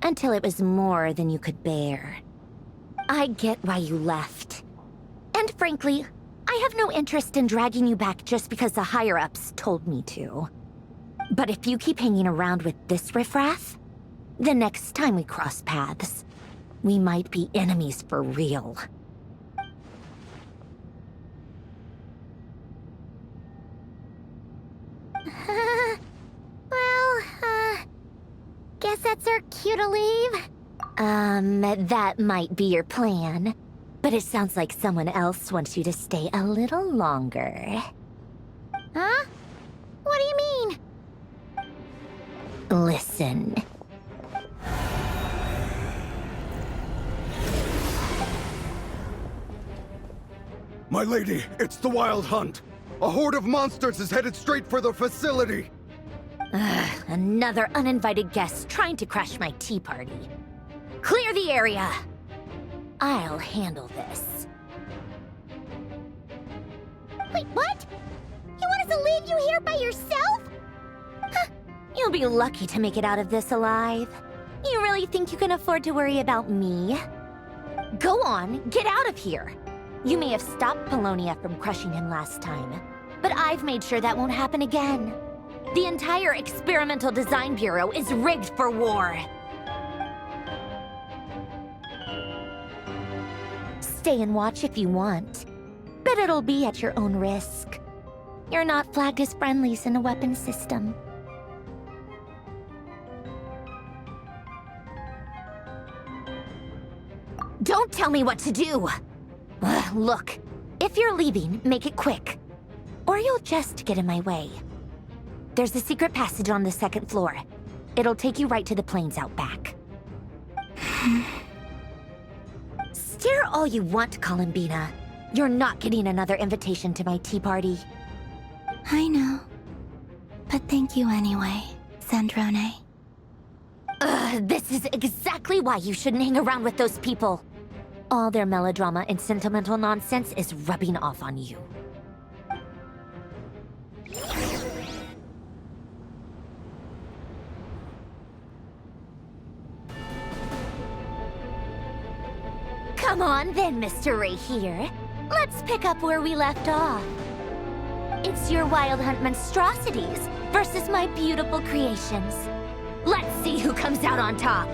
until it was more than you could bear. I get why you left. And frankly, I have no interest in dragging you back just because the higher-ups told me to. But if you keep hanging around with this riffraff, the next time we cross paths, we might be enemies for real. Guess that's our cue to leave? That might be your plan. But it sounds like someone else wants you to stay a little longer. Huh? What do you mean? Listen. My lady, it's the Wild Hunt. A horde of monsters is headed straight for the facility. Another uninvited guest trying to crash my tea party. Clear the area! I'll handle this. Wait, what? You want us to leave you here by yourself? Huh. You'll be lucky to make it out of this alive. You really think you can afford to worry about me? Go on, get out of here. You may have stopped Polonia from crushing him last time, but I've made sure that won't happen again. The entire Experimental Design Bureau is rigged for war. Stay and watch if you want, but it'll be at your own risk. You're not flagged as friendlies in the weapons system. Don't tell me what to do! Look, if you're leaving, make it quick. Or you'll just get in my way. There's a secret passage on the second floor. It'll take you right to the plains out back. Stare all you want, Columbina. You're not getting another invitation to my tea party. I know. But thank you anyway, Sandrone. This is exactly why you shouldn't hang around with those people. All their melodrama and sentimental nonsense is rubbing off on you. Come on then, Mr. Ray here. Let's pick up where we left off. It's your Wild Hunt monstrosities versus my beautiful creations. Let's see who comes out on top.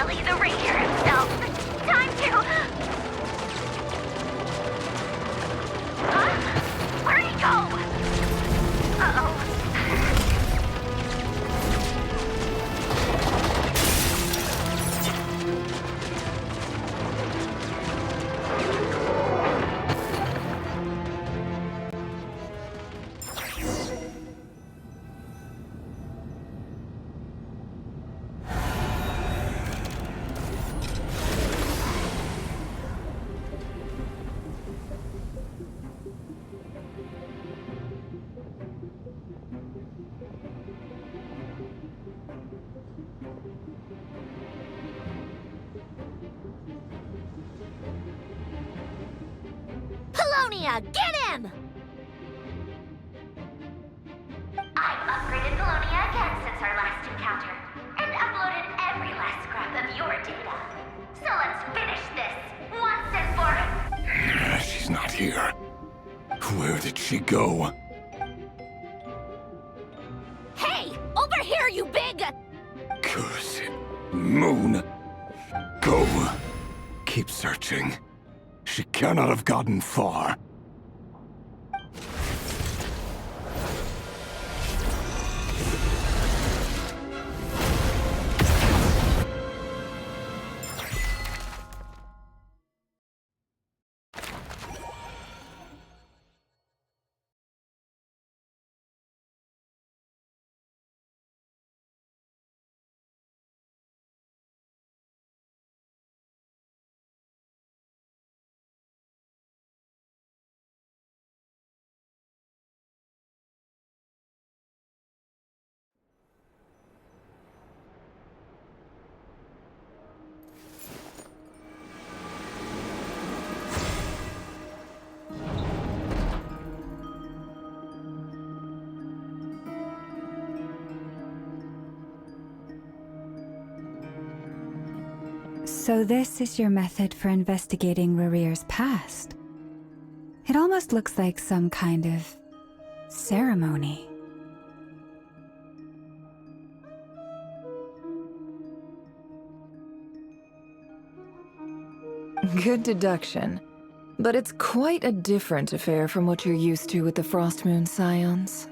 really the Ranger himself. Time to... Huh? Where'd he go? Uh-oh. Polonia, get him! I've upgraded Polonia again since our last encounter, and uploaded every last scrap of your data. So let's finish this, once and for... She's not here. Where did she go? Hey, over here, you big... Curse it. Moon. Go. Keep searching. She cannot have gotten far. So this is your method for investigating Rarir's past? It almost looks like some kind of ceremony. Good deduction. But it's quite a different affair from what you're used to with the Frostmoon Scions.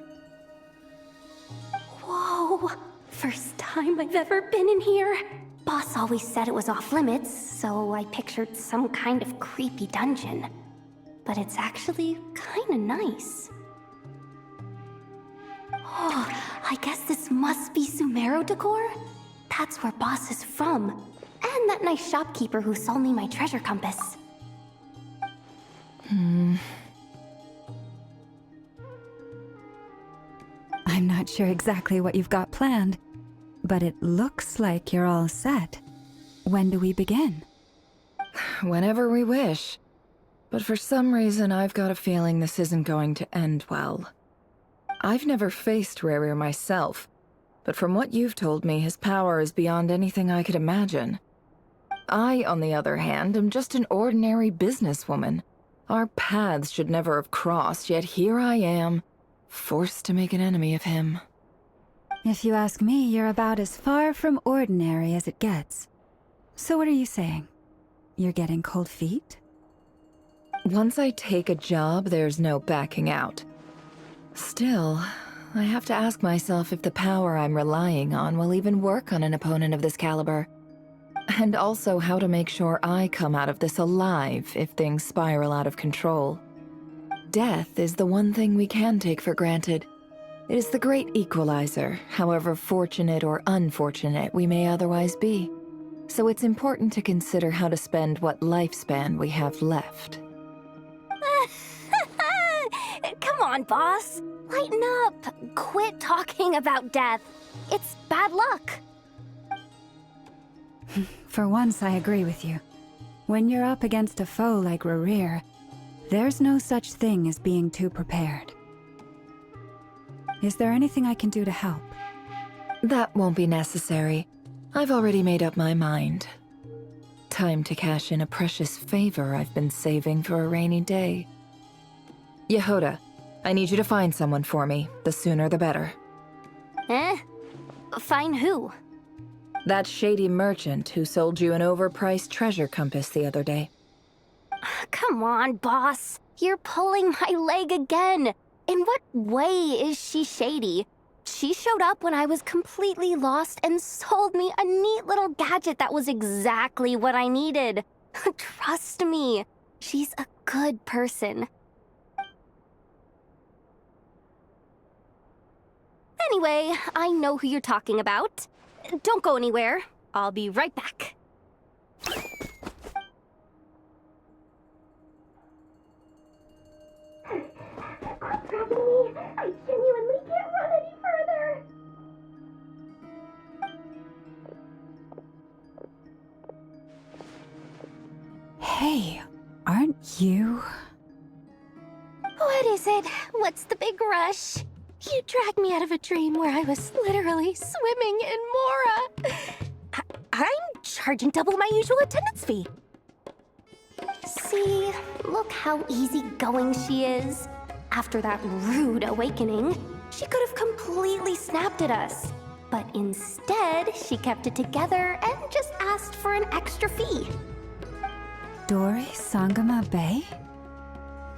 Whoa! First time I've ever been in here. Boss always said it was off limits, so I pictured some kind of creepy dungeon. But it's actually kinda nice. Oh, I guess this must be Sumero decor? That's where Boss is from. And that nice shopkeeper who sold me my treasure compass. I'm not sure exactly what you've got planned, but it looks like you're all set. When do we begin? Whenever we wish. But for some reason, I've got a feeling this isn't going to end well. I've never faced Rarir myself, but from what you've told me, his power is beyond anything I could imagine. I, on the other hand, am just an ordinary businesswoman. Our paths should never have crossed, yet here I am, forced to make an enemy of him. If you ask me, you're about as far from ordinary as it gets. So what are you saying? You're getting cold feet? Once I take a job, there's no backing out. Still, I have to ask myself if the power I'm relying on will even work on an opponent of this caliber. And also how to make sure I come out of this alive if things spiral out of control. Death is the one thing we can take for granted. It is the great equalizer, however fortunate or unfortunate we may otherwise be. So it's important to consider how to spend what lifespan we have left. Come on, boss. Lighten up. Quit talking about death. It's bad luck. For once, I agree with you. When you're up against a foe like Rarir, there's no such thing as being too prepared. Is there anything I can do to help? That won't be necessary. I've already made up my mind. Time to cash in a precious favor I've been saving for a rainy day. Yehoda, I need you to find someone for me. The sooner the better. Find who? That shady merchant who sold you an overpriced treasure compass the other day. Come on, boss. You're pulling my leg again. In what way is she shady? She showed up when I was completely lost and sold me a neat little gadget that was exactly what I needed. Trust me, she's a good person. Anyway, I know who you're talking about. Don't go anywhere. I'll be right back. Quit grabbing me. I genuinely can't run any further. Hey, aren't you? What is it? What's the big rush? You dragged me out of a dream where I was literally swimming in Mora. I'm charging double my usual attendance fee. See, look how easygoing she is. After that rude awakening, she could have completely snapped at us. But instead, she kept it together and just asked for an extra fee. Dori Sangama Bay?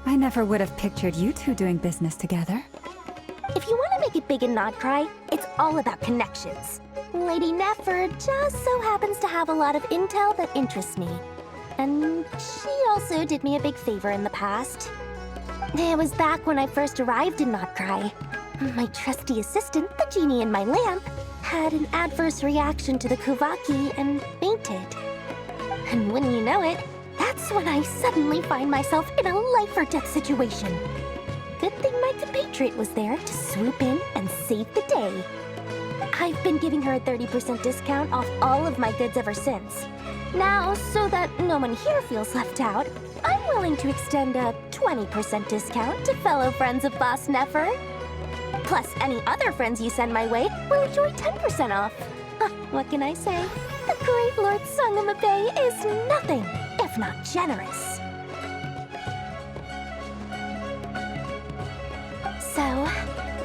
I never would have pictured you two doing business together. If you want to make it big in Nodcry, it's all about connections. Lady Nefer just so happens to have a lot of intel that interests me. And she also did me a big favor in the past. It was back when I first arrived in Nodcry. My trusty assistant, the genie in my lamp, had an adverse reaction to the Kuvaki and fainted. And wouldn't you know it, that's when I suddenly find myself in a life-or-death situation. Good thing my compatriot was there to swoop in and save the day. I've been giving her a 30% discount off all of my goods ever since. Now, so that no one here feels left out, I'm willing to extend a 20% discount to fellow friends of Boss Nefer. Plus, any other friends you send my way will enjoy 10% off. What can I say? The great Lord Sangama Bay is nothing if not generous. So,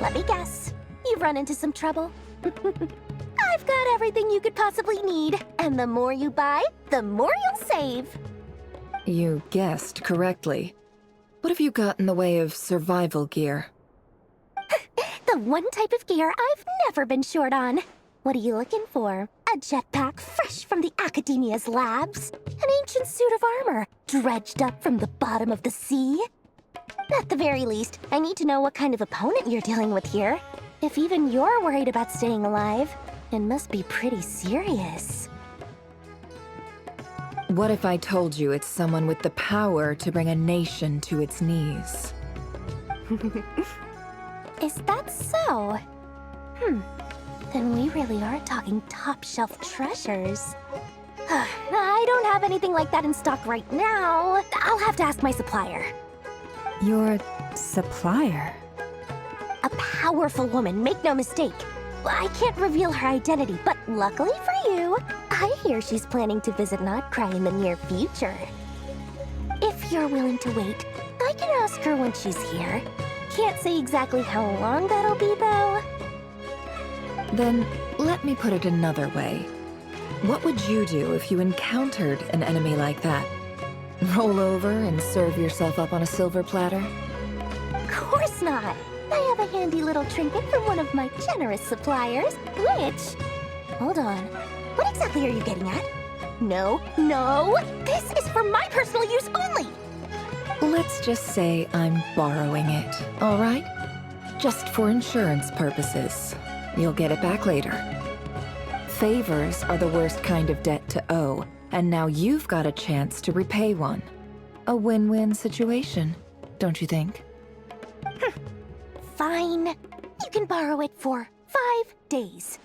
let me guess. You've run into some trouble? I've got everything you could possibly need, and the more you buy, the more you'll save. You guessed correctly. What have you got in the way of survival gear? The one type of gear I've never been short on. What are you looking for? A jetpack fresh from the Academia's labs? An ancient suit of armor dredged up from the bottom of the sea? At the very least, I need to know what kind of opponent you're dealing with here. If even you're worried about staying alive, it must be pretty serious. What if I told you it's someone with the power to bring a nation to its knees? Is that so? Then we really are talking top-shelf treasures. I don't have anything like that in stock right now. I'll have to ask my supplier. Your supplier? A powerful woman, make no mistake. I can't reveal her identity, but luckily for you, I hear she's planning to visit Nodcry in the near future. If you're willing to wait, I can ask her when she's here. Can't say exactly how long that'll be, though. Then, let me put it another way. What would you do if you encountered an enemy like that? Roll over and serve yourself up on a silver platter? Of course not. I have a handy little trinket from one of my generous suppliers, which... Hold on. What exactly are you getting at? No, no! This is for my personal use only! Let's just say I'm borrowing it, all right? Just for insurance purposes. You'll get it back later. Favors are the worst kind of debt to owe, and now you've got a chance to repay one. A win-win situation, don't you think? Fine. You can borrow it for 5 days.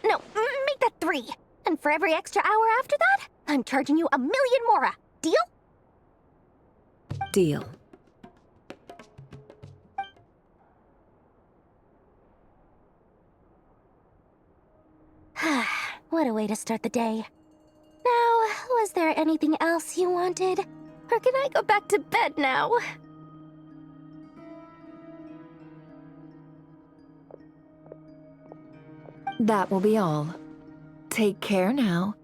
No, make that 3. And for every extra hour after that, I'm charging you 1,000,000 mora. Deal? Deal. What a way to start the day. Now, was there anything else you wanted? Or can I go back to bed now? That will be all. Take care now.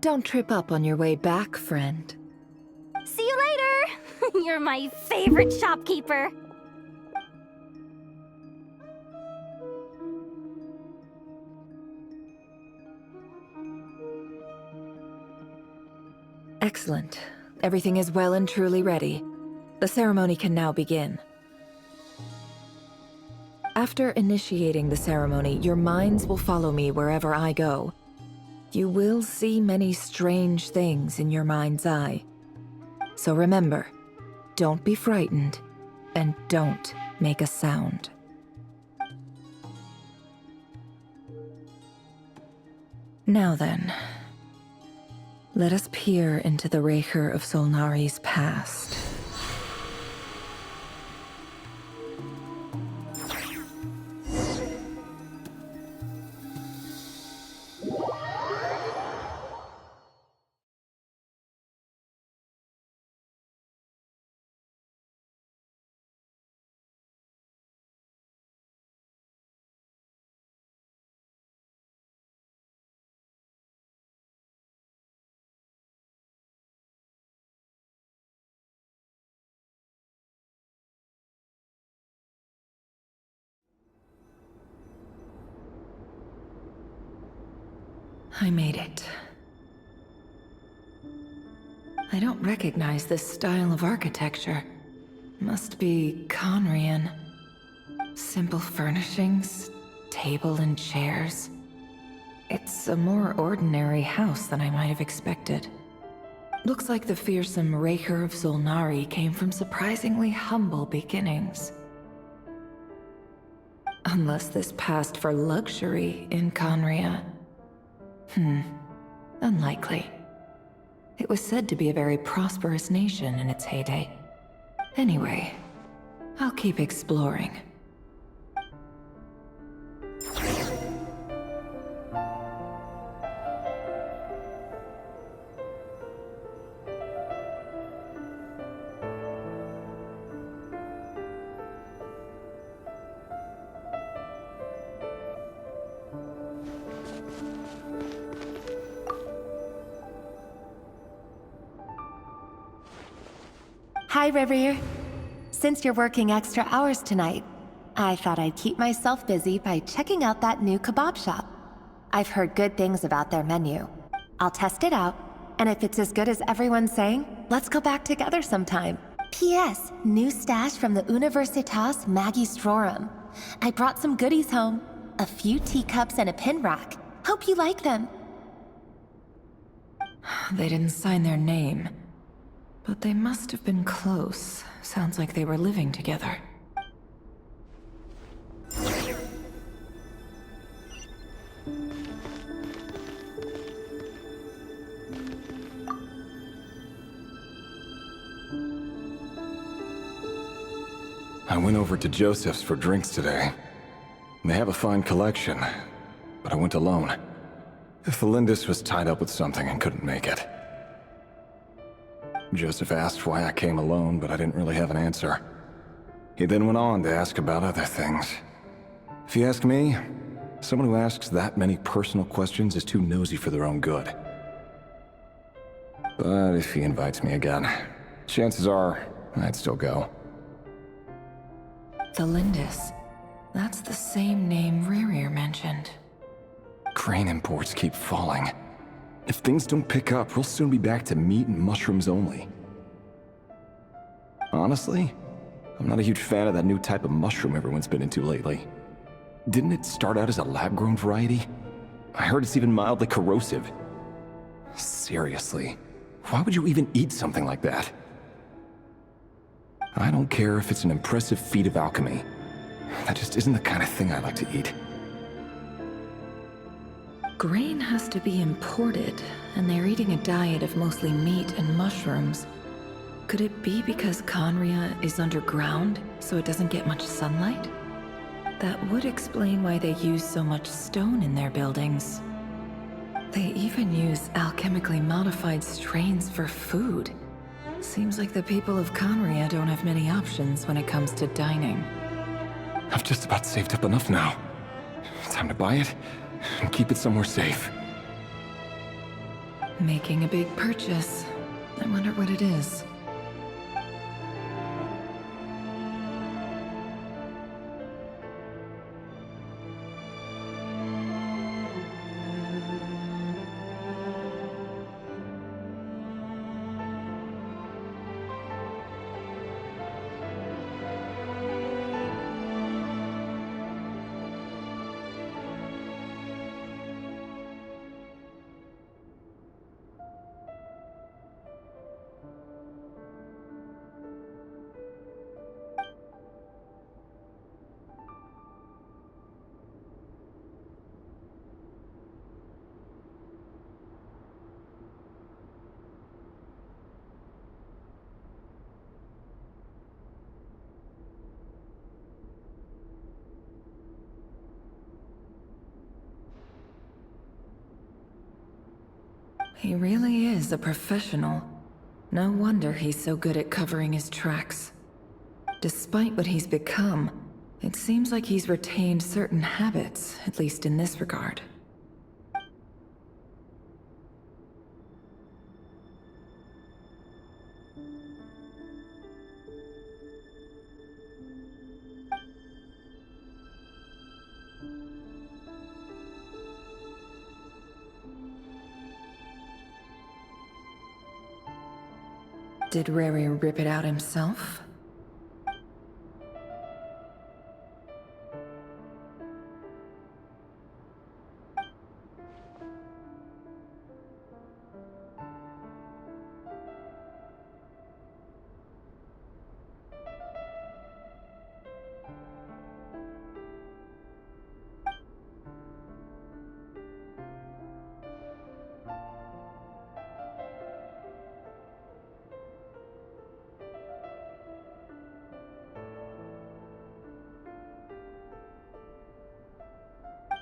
Don't trip up on your way back, friend. See you later! You're my favorite shopkeeper. Excellent. Everything is well and truly ready. The ceremony can now begin. After initiating the ceremony, your minds will follow me wherever I go. You will see many strange things in your mind's eye. So remember, don't be frightened, and don't make a sound. Now then, let us peer into the Raker of Solnari's past. I made it. I don't recognize this style of architecture. Must be Conrian. Simple furnishings, table and chairs. It's a more ordinary house than I might have expected. Looks like the fearsome Raker of Solnari came from surprisingly humble beginnings. Unless this passed for luxury in Conria. Unlikely. It was said to be a very prosperous nation in its heyday. Anyway, I'll keep exploring. Hi, Rivier. Since you're working extra hours tonight, I thought I'd keep myself busy by checking out that new kebab shop. I've heard good things about their menu. I'll test it out, and if it's as good as everyone's saying, let's go back together sometime. P.S. New stash from the Universitas Magistrorum. I brought some goodies home. A few teacups and a pin rack. Hope you like them. They didn't sign their name. But they must have been close. Sounds like they were living together. I went over to Joseph's for drinks today. They have a fine collection, but I went alone. Felindis was tied up with something and couldn't make it. Joseph asked why I came alone, but I didn't really have an answer. He then went on to ask about other things. If you ask me, someone who asks that many personal questions is too nosy for their own good. But if he invites me again, chances are I'd still go. Felindis. That's the same name Rerir mentioned. Grain imports keep falling. If things don't pick up, we'll soon be back to meat and mushrooms only. Honestly, I'm not a huge fan of that new type of mushroom everyone's been into lately. Didn't it start out as a lab-grown variety? I heard it's even mildly corrosive. Seriously, why would you even eat something like that? I don't care if it's an impressive feat of alchemy. That just isn't the kind of thing I like to eat. Grain has to be imported, and they're eating a diet of mostly meat and mushrooms. Could it be because Conria is underground, so it doesn't get much sunlight? That would explain why they use so much stone in their buildings. They even use alchemically modified strains for food. Seems like the people of Conria don't have many options when it comes to dining. I've just about saved up enough now. Time to buy it and keep it somewhere safe. Making a big purchase. I wonder what it is. He really is a professional. No wonder he's so good at covering his tracks. Despite what he's become, it seems like he's retained certain habits, at least in this regard. Did Rary rip it out himself?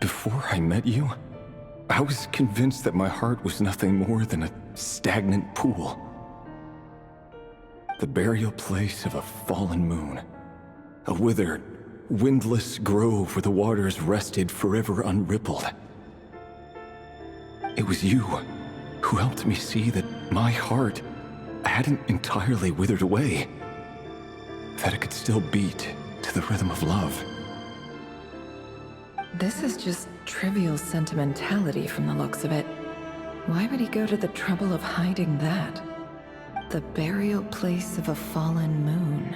Before I met you, I was convinced that my heart was nothing more than a stagnant pool. The burial place of a fallen moon. A withered, windless grove where the waters rested forever unrippled. It was you who helped me see that my heart hadn't entirely withered away. That it could still beat to the rhythm of love. This is just trivial sentimentality from the looks of it. Why would he go to the trouble of hiding that? The burial place of a fallen moon.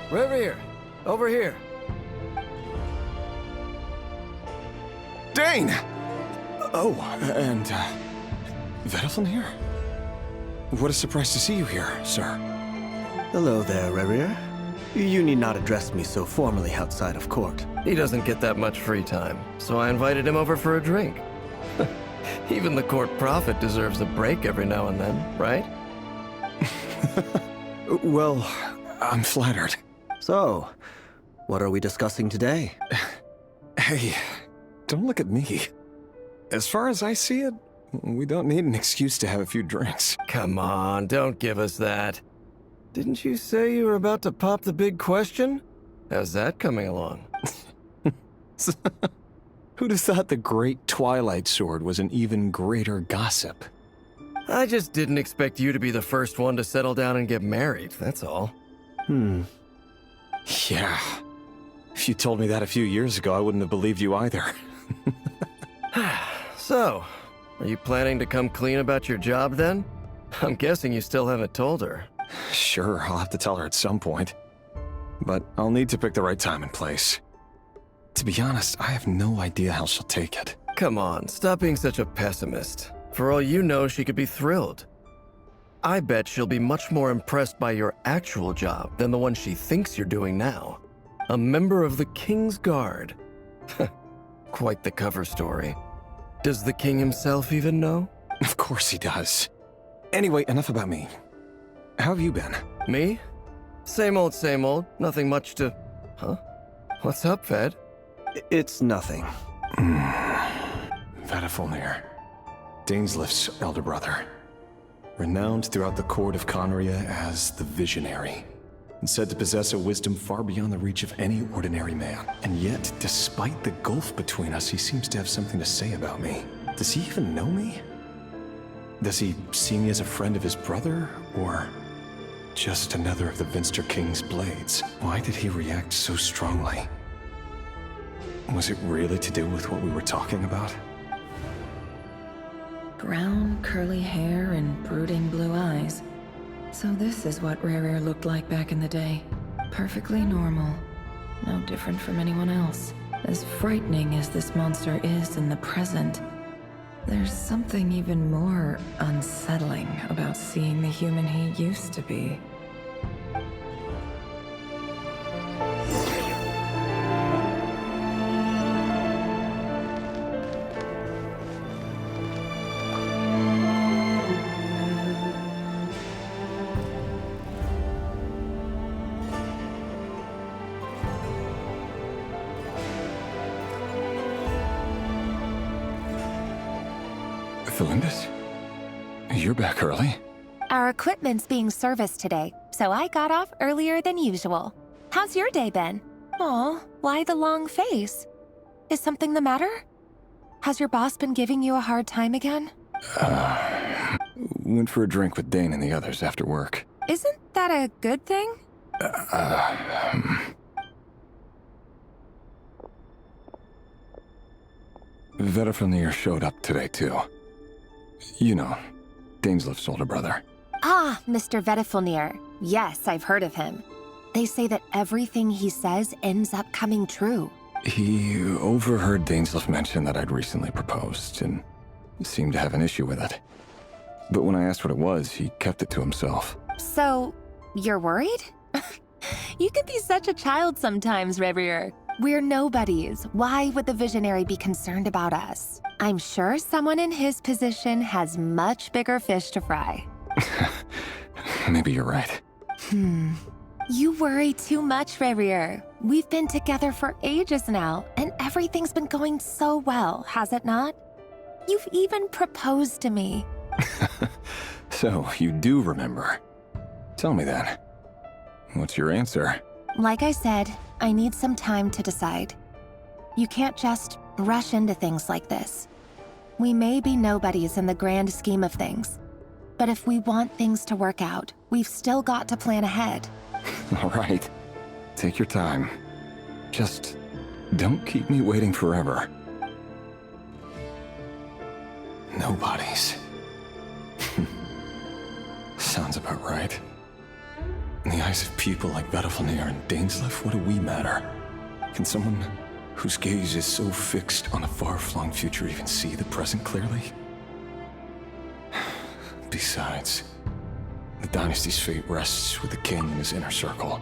Revere, over here. Dane! Oh, and, Vedelfin here? What a surprise to see you here, sir. Hello there, Revere. You need not address me so formally outside of court. He doesn't get that much free time, so I invited him over for a drink. Even the court prophet deserves a break every now and then, right? Well, I'm flattered. So, what are we discussing today? Hey, don't look at me. As far as I see it, we don't need an excuse to have a few drinks. Come on, don't give us that. Didn't you say you were about to pop the big question? How's that coming along? Who'd have thought the great Twilight Sword was an even greater gossip? I just didn't expect you to be the first one to settle down and get married, that's all. Yeah. If you told me that a few years ago, I wouldn't have believed you either. So, are you planning to come clean about your job then? I'm guessing you still haven't told her. Sure, I'll have to tell her at some point. But I'll need to pick the right time and place. To be honest, I have no idea how she'll take it. Come on, stop being such a pessimist. For all you know, she could be thrilled. I bet she'll be much more impressed by your actual job than the one she thinks you're doing now. A member of the King's Guard. Quite the cover story. Does the king himself even know? Of course he does. Anyway, enough about me. How have you been? Me? Same old, same old. Nothing much to... Huh? What's up, Ved? It's nothing. Vedafilnir. Dainslift's elder brother. renowned throughout the court of Conria as the Visionary, and said to possess a wisdom far beyond the reach of any ordinary man. And yet, despite the gulf between us, he seems to have something to say about me. Does he even know me? Does he see me as a friend of his brother, or just another of the Vinster King's blades? Why did he react so strongly? Was it really to do with what we were talking about? Brown, curly hair and brooding blue eyes. So this is what Rerir looked like back in the day. Perfectly normal. No different from anyone else. As frightening as this monster is in the present, there's something even more unsettling about seeing the human he used to be. Felindis? You're back early? Our equipment's being serviced today, so I got off earlier than usual. How's your day been? Aw, why the long face? Is something the matter? Has your boss been giving you a hard time again? Went for a drink with Dane and the others after work. Isn't that a good thing? Vedifilnir showed up today, too. You know, Daneslif's older brother. Ah, Mr. Vedifilnir. Yes, I've heard of him. They say that everything he says ends up coming true. He overheard Daneslif mention that I'd recently proposed, and seemed to have an issue with it. But when I asked what it was, he kept it to himself. So, you're worried? You can be such a child sometimes, Rerir. We're nobodies. Why would the Visionary be concerned about us? I'm sure someone in his position has much bigger fish to fry. Maybe you're right. You worry too much, Rerir. We've been together for ages now, and everything's been going so well, has it not? You've even proposed to me. So, you do remember. Tell me then. What's your answer? Like I said, I need some time to decide. You can't just rush into things like this. We may be nobodies in the grand scheme of things, but if we want things to work out, we've still got to plan ahead. All right. Take your time. Just don't keep me waiting forever. Nobodies. Sounds about right. In the eyes of people like Vedifilnir and Daneslif, what do we matter? Can someone whose gaze is so fixed on a far-flung future even see the present clearly? Besides, the dynasty's fate rests with the king and his inner circle.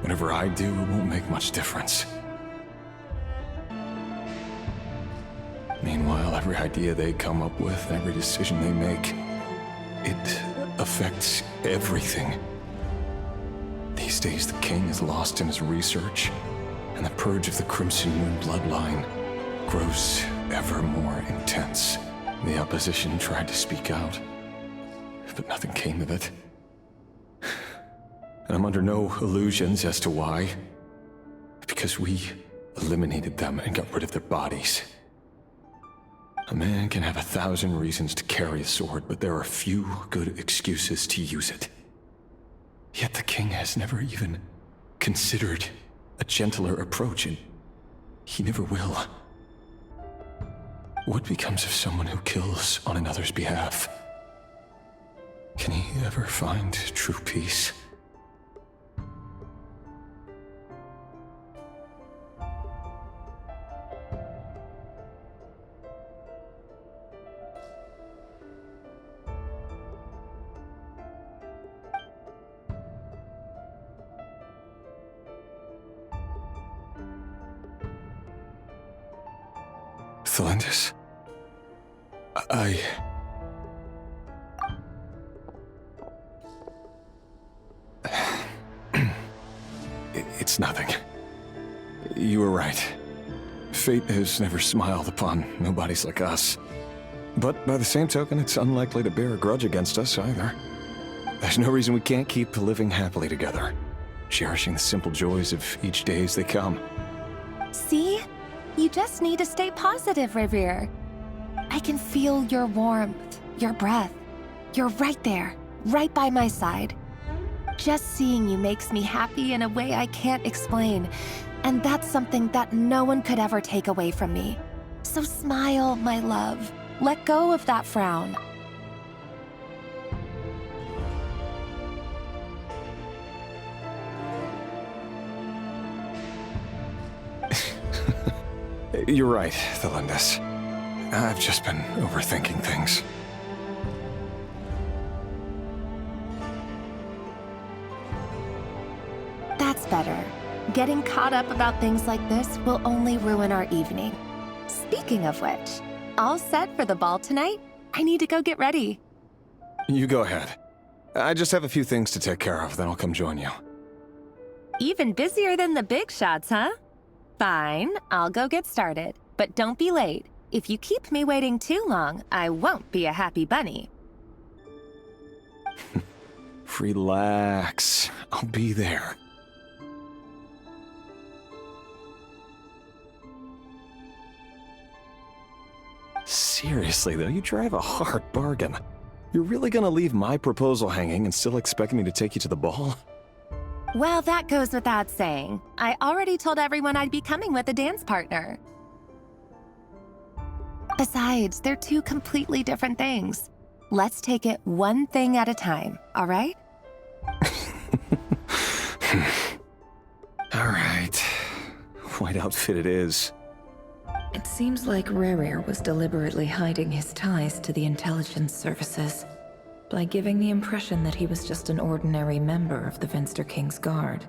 Whatever I do, it won't make much difference. Meanwhile, every idea they come up with, every decision they make, it affects everything. These days, the king is lost in his research, and the purge of the Crimson Moon bloodline grows ever more intense. The opposition tried to speak out, but nothing came of it. And I'm under no illusions as to why. Because we eliminated them and got rid of their bodies. A man can have 1,000 reasons to carry a sword, but there are few good excuses to use it. Yet the king has never even considered a gentler approach, and he never will. What becomes of someone who kills on another's behalf? Can he ever find true peace? Felindis? It's nothing. You were right. Fate has never smiled upon nobodies like us. But by the same token, it's unlikely to bear a grudge against us either. There's no reason we can't keep living happily together, cherishing the simple joys of each day as they come. See? You just need to stay positive, Revere. I can feel your warmth, your breath. You're right there, right by my side. Just seeing you makes me happy in a way I can't explain, and that's something that no one could ever take away from me. So smile, my love. Let go of that frown. You're right, Thelindis. I've just been overthinking things. That's better. Getting caught up about things like this will only ruin our evening. Speaking of which, all set for the ball tonight? I need to go get ready. You go ahead. I just have a few things to take care of, then I'll come join you. Even busier than the big shots, huh? Fine, I'll go get started. But don't be late. If you keep me waiting too long, I won't be a happy bunny. Relax. I'll be there. Seriously, though, you drive a hard bargain. You're really gonna leave my proposal hanging and still expect me to take you to the ball? Well, that goes without saying. I already told everyone I'd be coming with a dance partner. Besides, they're two completely different things. Let's take it one thing at a time, all right? All right. White outfit it is. It seems like Rere was deliberately hiding his ties to the intelligence services by giving the impression that he was just an ordinary member of the Vinster King's Guard.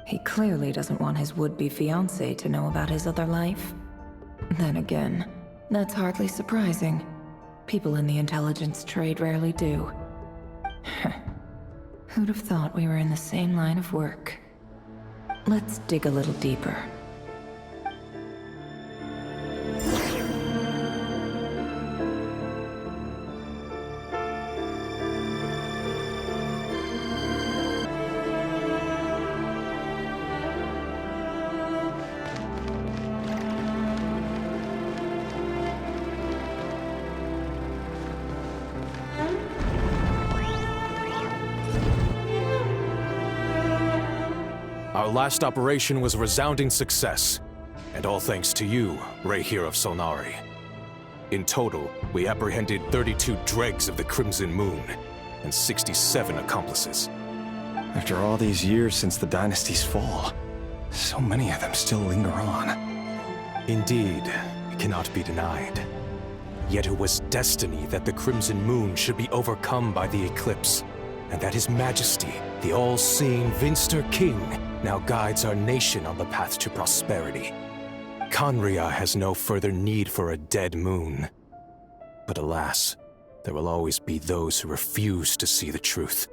He clearly doesn't want his would-be fiancée to know about his other life. Then again, that's hardly surprising. People in the intelligence trade rarely do. Who'd have thought we were in the same line of work? Let's dig a little deeper. Our last operation was a resounding success, and all thanks to you, Rehir of Solnari. In total, we apprehended 32 dregs of the Crimson Moon, and 67 accomplices. After all these years since the dynasty's fall, so many of them still linger on. Indeed, it cannot be denied. Yet it was destiny that the Crimson Moon should be overcome by the eclipse, and that His Majesty, the all-seeing Vinster King, now guides our nation on the path to prosperity. Conria has no further need for a dead moon. But alas, there will always be those who refuse to see the truth,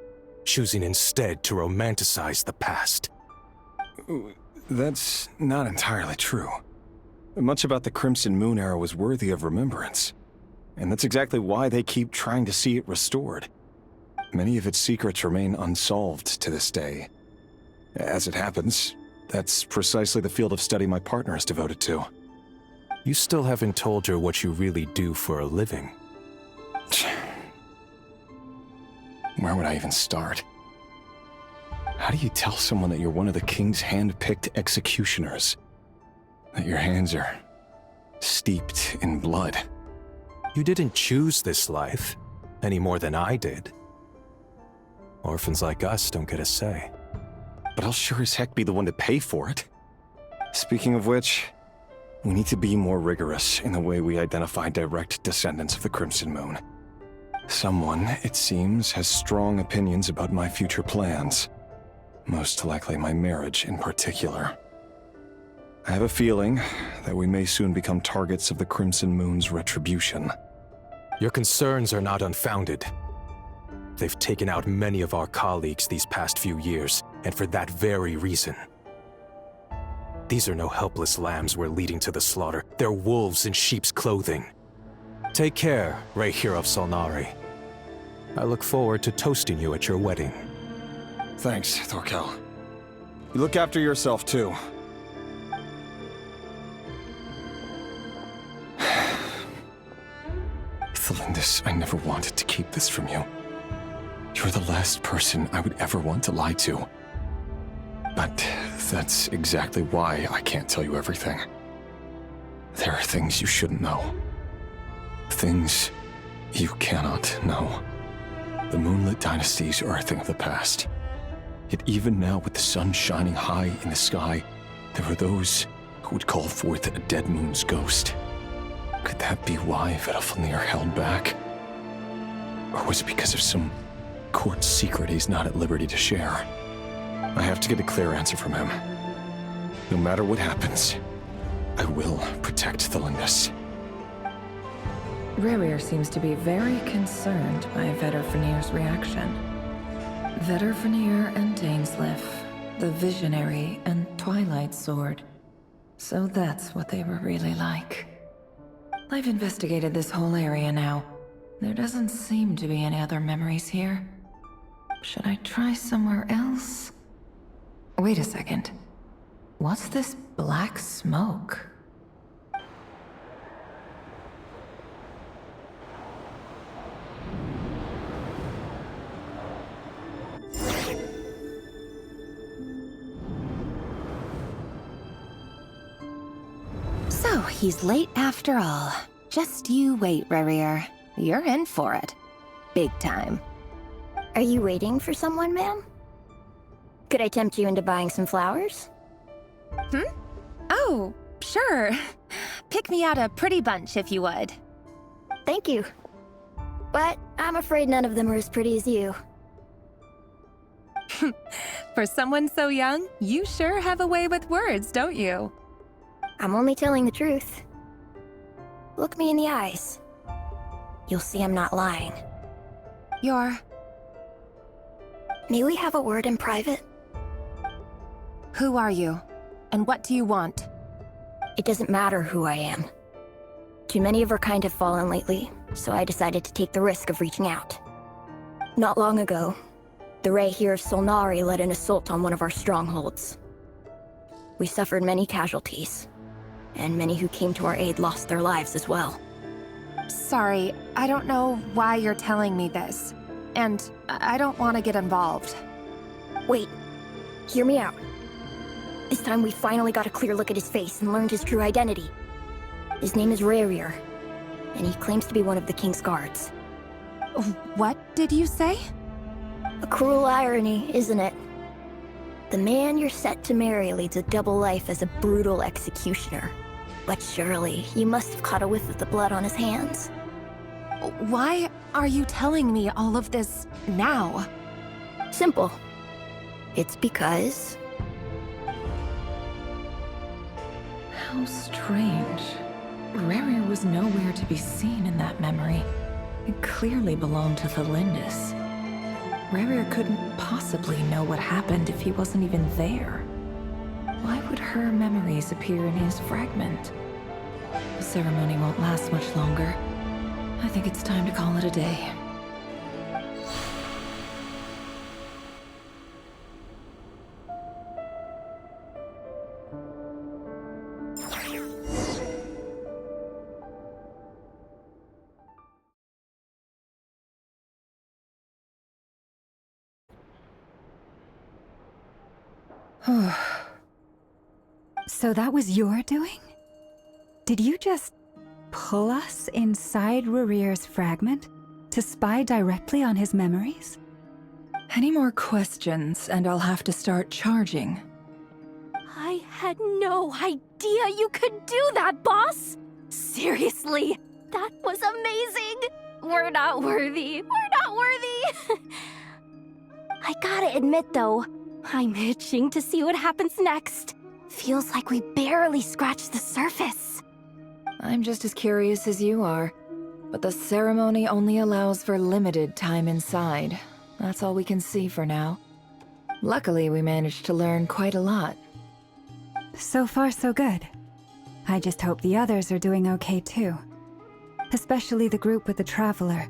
choosing instead to romanticize the past. That's not entirely true. Much about the Crimson Moon era was worthy of remembrance. And that's exactly why they keep trying to see it restored. Many of its secrets remain unsolved to this day. As it happens, that's precisely the field of study my partner is devoted to. You still haven't told her what you really do for a living. Where would I even start? How do you tell someone that you're one of the king's hand-picked executioners? That your hands are steeped in blood? You didn't choose this life, any more than I did. Orphans like us don't get a say. But I'll sure as heck be the one to pay for it. Speaking of which, we need to be more rigorous in the way we identify direct descendants of the Crimson Moon. Someone, it seems, has strong opinions about my future plans. Most likely my marriage in particular. I have a feeling that we may soon become targets of the Crimson Moon's retribution. Your concerns are not unfounded. They've taken out many of our colleagues these past few years, and for that very reason. These are no helpless lambs we're leading to the slaughter. They're wolves in sheep's clothing. Take care, Rayhir of Solnari. I look forward to toasting you at your wedding. Thanks, Thorkel. You look after yourself, too. Thelindis, I never wanted to keep this from you. You're the last person I would ever want to lie to. But that's exactly why I can't tell you everything. There are things you shouldn't know. Things you cannot know. The moonlit dynasties are a thing of the past. Yet even now, with the sun shining high in the sky, there are those who would call forth a dead moon's ghost. Could that be why Vedalfnir held back? Or was it because of some court secret he's not at liberty to share? I have to get a clear answer from him. No matter what happens, I will protect Thelindis. Rerir seems to be very concerned by Vedalfnir's reaction. Vedalfnir and Dainsleif, the Visionary and Twilight Sword. So that's what they were really like. I've investigated this whole area now. There doesn't seem to be any other memories here. Should I try somewhere else? Wait a second. What's this black smoke? So, he's late after all. Just you wait, Rerir. You're in for it. Big time. Are you waiting for someone, ma'am? Could I tempt you into buying some flowers? Oh, sure. Pick me out a pretty bunch if you would. Thank you. But I'm afraid none of them are as pretty as you. For someone so young, you sure have a way with words, don't you? I'm only telling the truth. Look me in the eyes. You'll see I'm not lying. May we have a word in private? Who are you? And what do you want? It doesn't matter who I am. Too many of our kind have fallen lately, so I decided to take the risk of reaching out. Not long ago, the Rayhir of Solnari led an assault on one of our strongholds. We suffered many casualties, and many who came to our aid lost their lives as well. Sorry, I don't know why you're telling me this. And I don't want to get involved. Wait, hear me out. This time we finally got a clear look at his face and learned his true identity. His name is Rayhir, and he claims to be one of the King's guards. What did you say? A cruel irony, isn't it? The man you're set to marry leads a double life as a brutal executioner. But surely, you must have caught a whiff of the blood on his hands. Why are you telling me all of this now? Simple. It's because... How strange. Rerir was nowhere to be seen in that memory. It clearly belonged to Thelindis. Rerir couldn't possibly know what happened if he wasn't even there. Why would her memories appear in his fragment? The ceremony won't last much longer. I think it's time to call it a day. So that was your doing? Did you just pull us inside Rerir's fragment to spy directly on his memories? Any more questions, and I'll have to start charging. I had no idea you could do that, boss! Seriously, that was amazing! We're not worthy. We're not worthy! I gotta admit, though, I'm itching to see what happens next. Feels like we barely scratched the surface. I'm just as curious as you are, but the ceremony only allows for limited time inside. That's all we can see for now. Luckily, we managed to learn quite a lot. So far, so good. I just hope the others are doing okay too. Especially the group with the Traveler.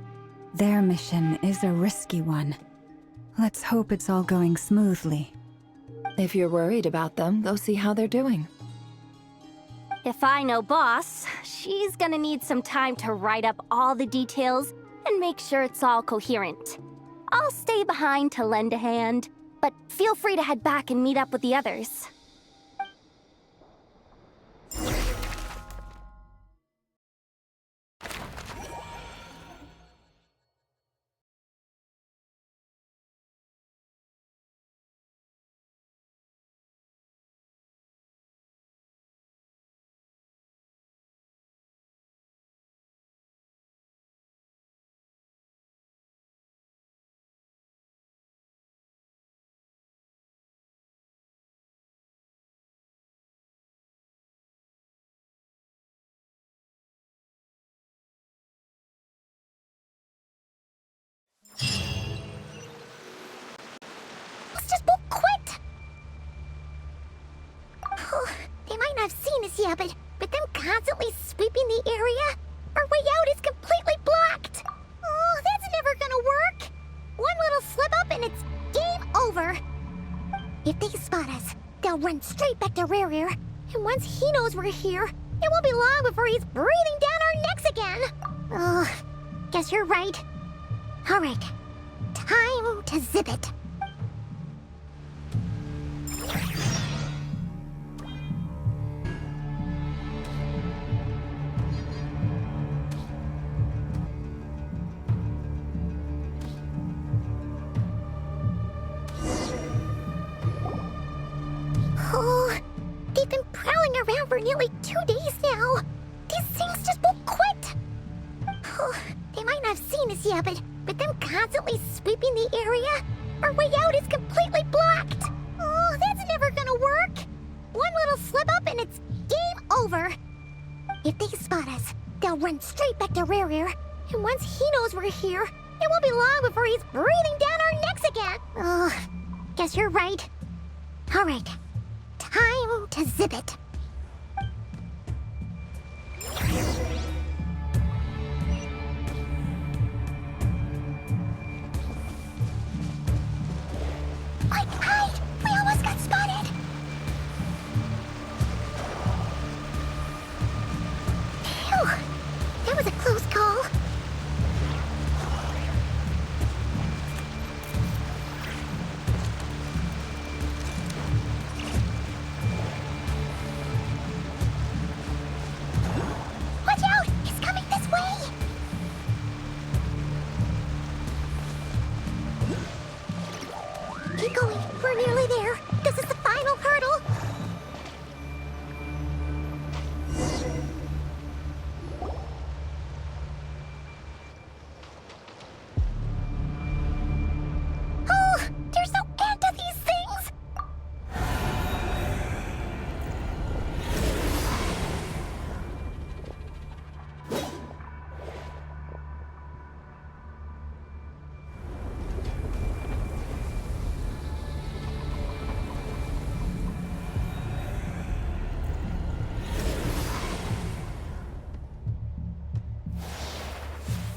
Their mission is a risky one. Let's hope it's all going smoothly. If you're worried about them, go see how they're doing. If I know Boss, she's gonna need some time to write up all the details and make sure it's all coherent. I'll stay behind to lend a hand, but feel free to head back and meet up with the others. Let's just both quit! They might not have seen us yet, but them constantly sweeping the area, our way out is completely blocked! Oh, that's never gonna work! One little slip up and it's game over! If they spot us, they'll run straight back to Rear, and once he knows we're here, it won't be long before he's breathing down our necks again! Oh, guess you're right. Alright, time to zip it. Oh, they've been prowling around for nearly 2 days now. These things just won't quit. Oh, they might not have seen us yet, but them constantly sweeping the area, our way out is completely blocked. Oh, that's never gonna work. One little slip up and it's game over. If they spot us, they'll run straight back to Rear, and once he knows we're here, it won't be long before he's breathing down our necks again. Oh, guess you're right. Alright, time to zip it. Mike, hide! We almost got spotted! Phew! That was a close call. Watch out! He's coming this way! Keep going. We're nearly there. This is the final hurdle. Oh, there's no end to these things.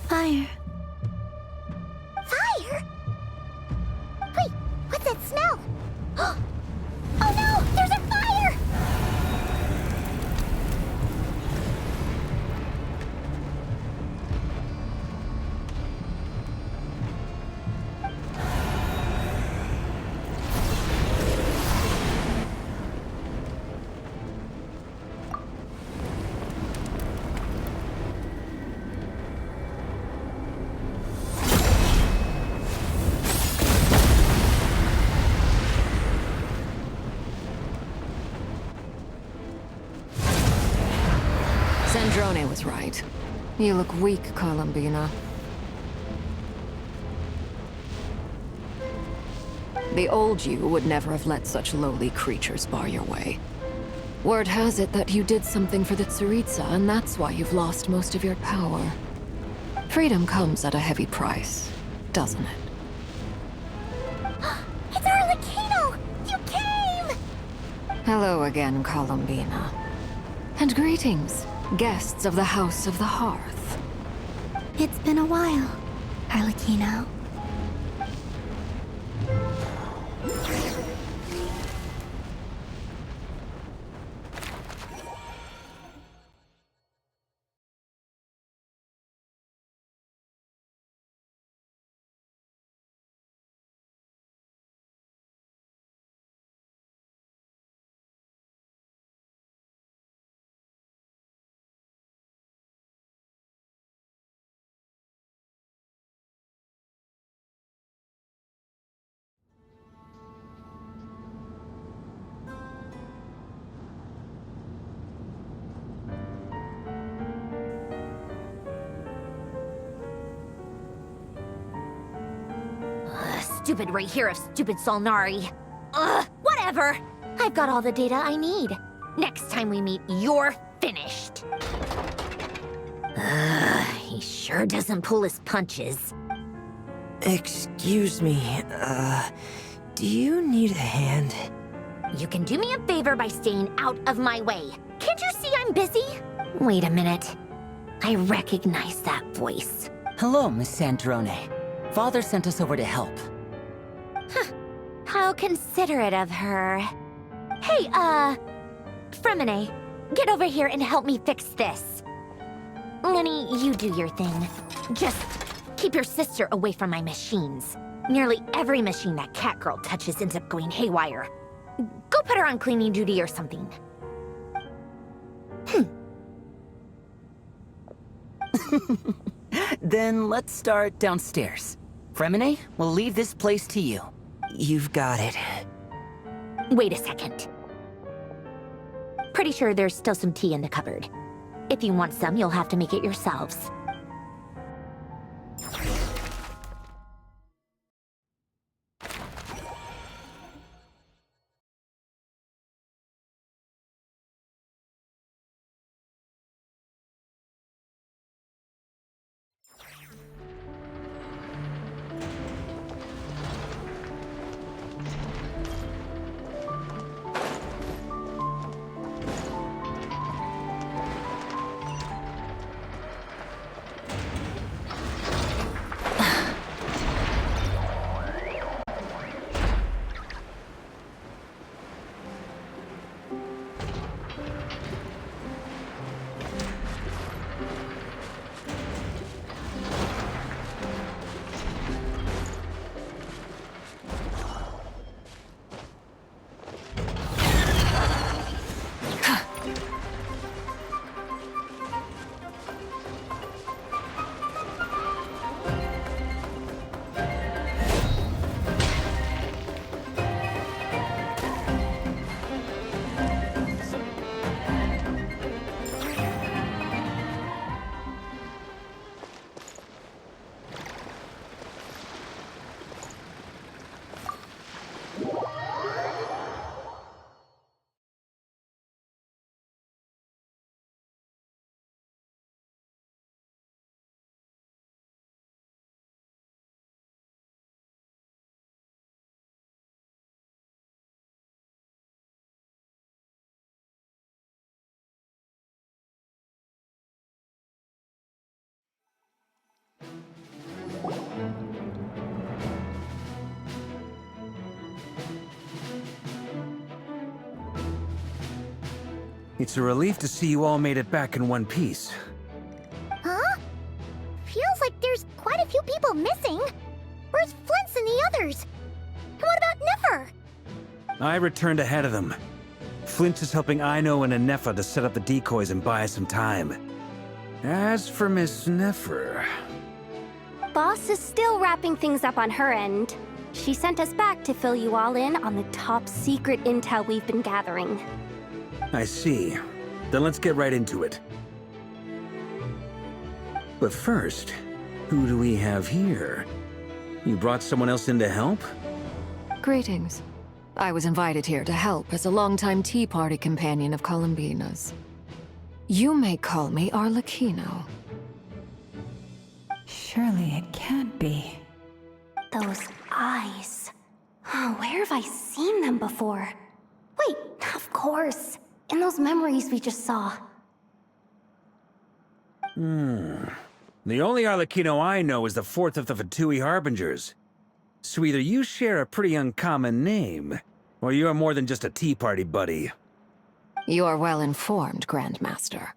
Fire. Fire? Wait, what's that smell? Oh no, there's a fire! Sandrone was right. You look weak, Columbina. The old you would never have let such lowly creatures bar your way. Word has it that you did something for the Tsaritsa, and that's why you've lost most of your power. Freedom comes at a heavy price, doesn't it? It's Arlecchino! You came! Hello again, Columbina. And greetings, guests of the House of the Hearth. It's been a while, Arlecchino. Stupid right here of stupid Solnari. Whatever. I've got all the data I need. Next time we meet, you're finished. He sure doesn't pull his punches. Excuse me, do you need a hand? You can do me a favor by staying out of my way. Can't you see I'm busy? Wait a minute. I recognize that voice. Hello, Miss Sandrone. Father sent us over to help. How considerate of her. Hey, Fremine, get over here and help me fix this. Lenny, you do your thing. Just keep your sister away from my machines. Nearly every machine that Catgirl touches ends up going haywire. Go put her on cleaning duty or something. Then let's start downstairs. Fremine, we'll leave this place to you. You've got it. Wait a second. Pretty sure there's still some tea in the cupboard. If you want some, you'll have to make it yourselves. It's a relief to see you all made it back in one piece. Huh? Feels like there's quite a few people missing. Where's Flint's and the others? And what about Nefer? I returned ahead of them. Flint is helping Ino and Anefa to set up the decoys and buy us some time. As for Miss Nefer... Boss is still wrapping things up on her end. She sent us back to fill you all in on the top secret intel we've been gathering. I see. Then let's get right into it. But first, who do we have here? You brought someone else in to help? Greetings. I was invited here to help as a longtime Tea Party companion of Columbina's. You may call me Arlecchino. Surely it can't be. Those eyes. Oh, where have I seen them before? Wait, of course. In those memories we just saw. The only Arlecchino I know is the fourth of the Fatui Harbingers. So either you share a pretty uncommon name, or you're more than just a tea party buddy. You're well informed, Grandmaster.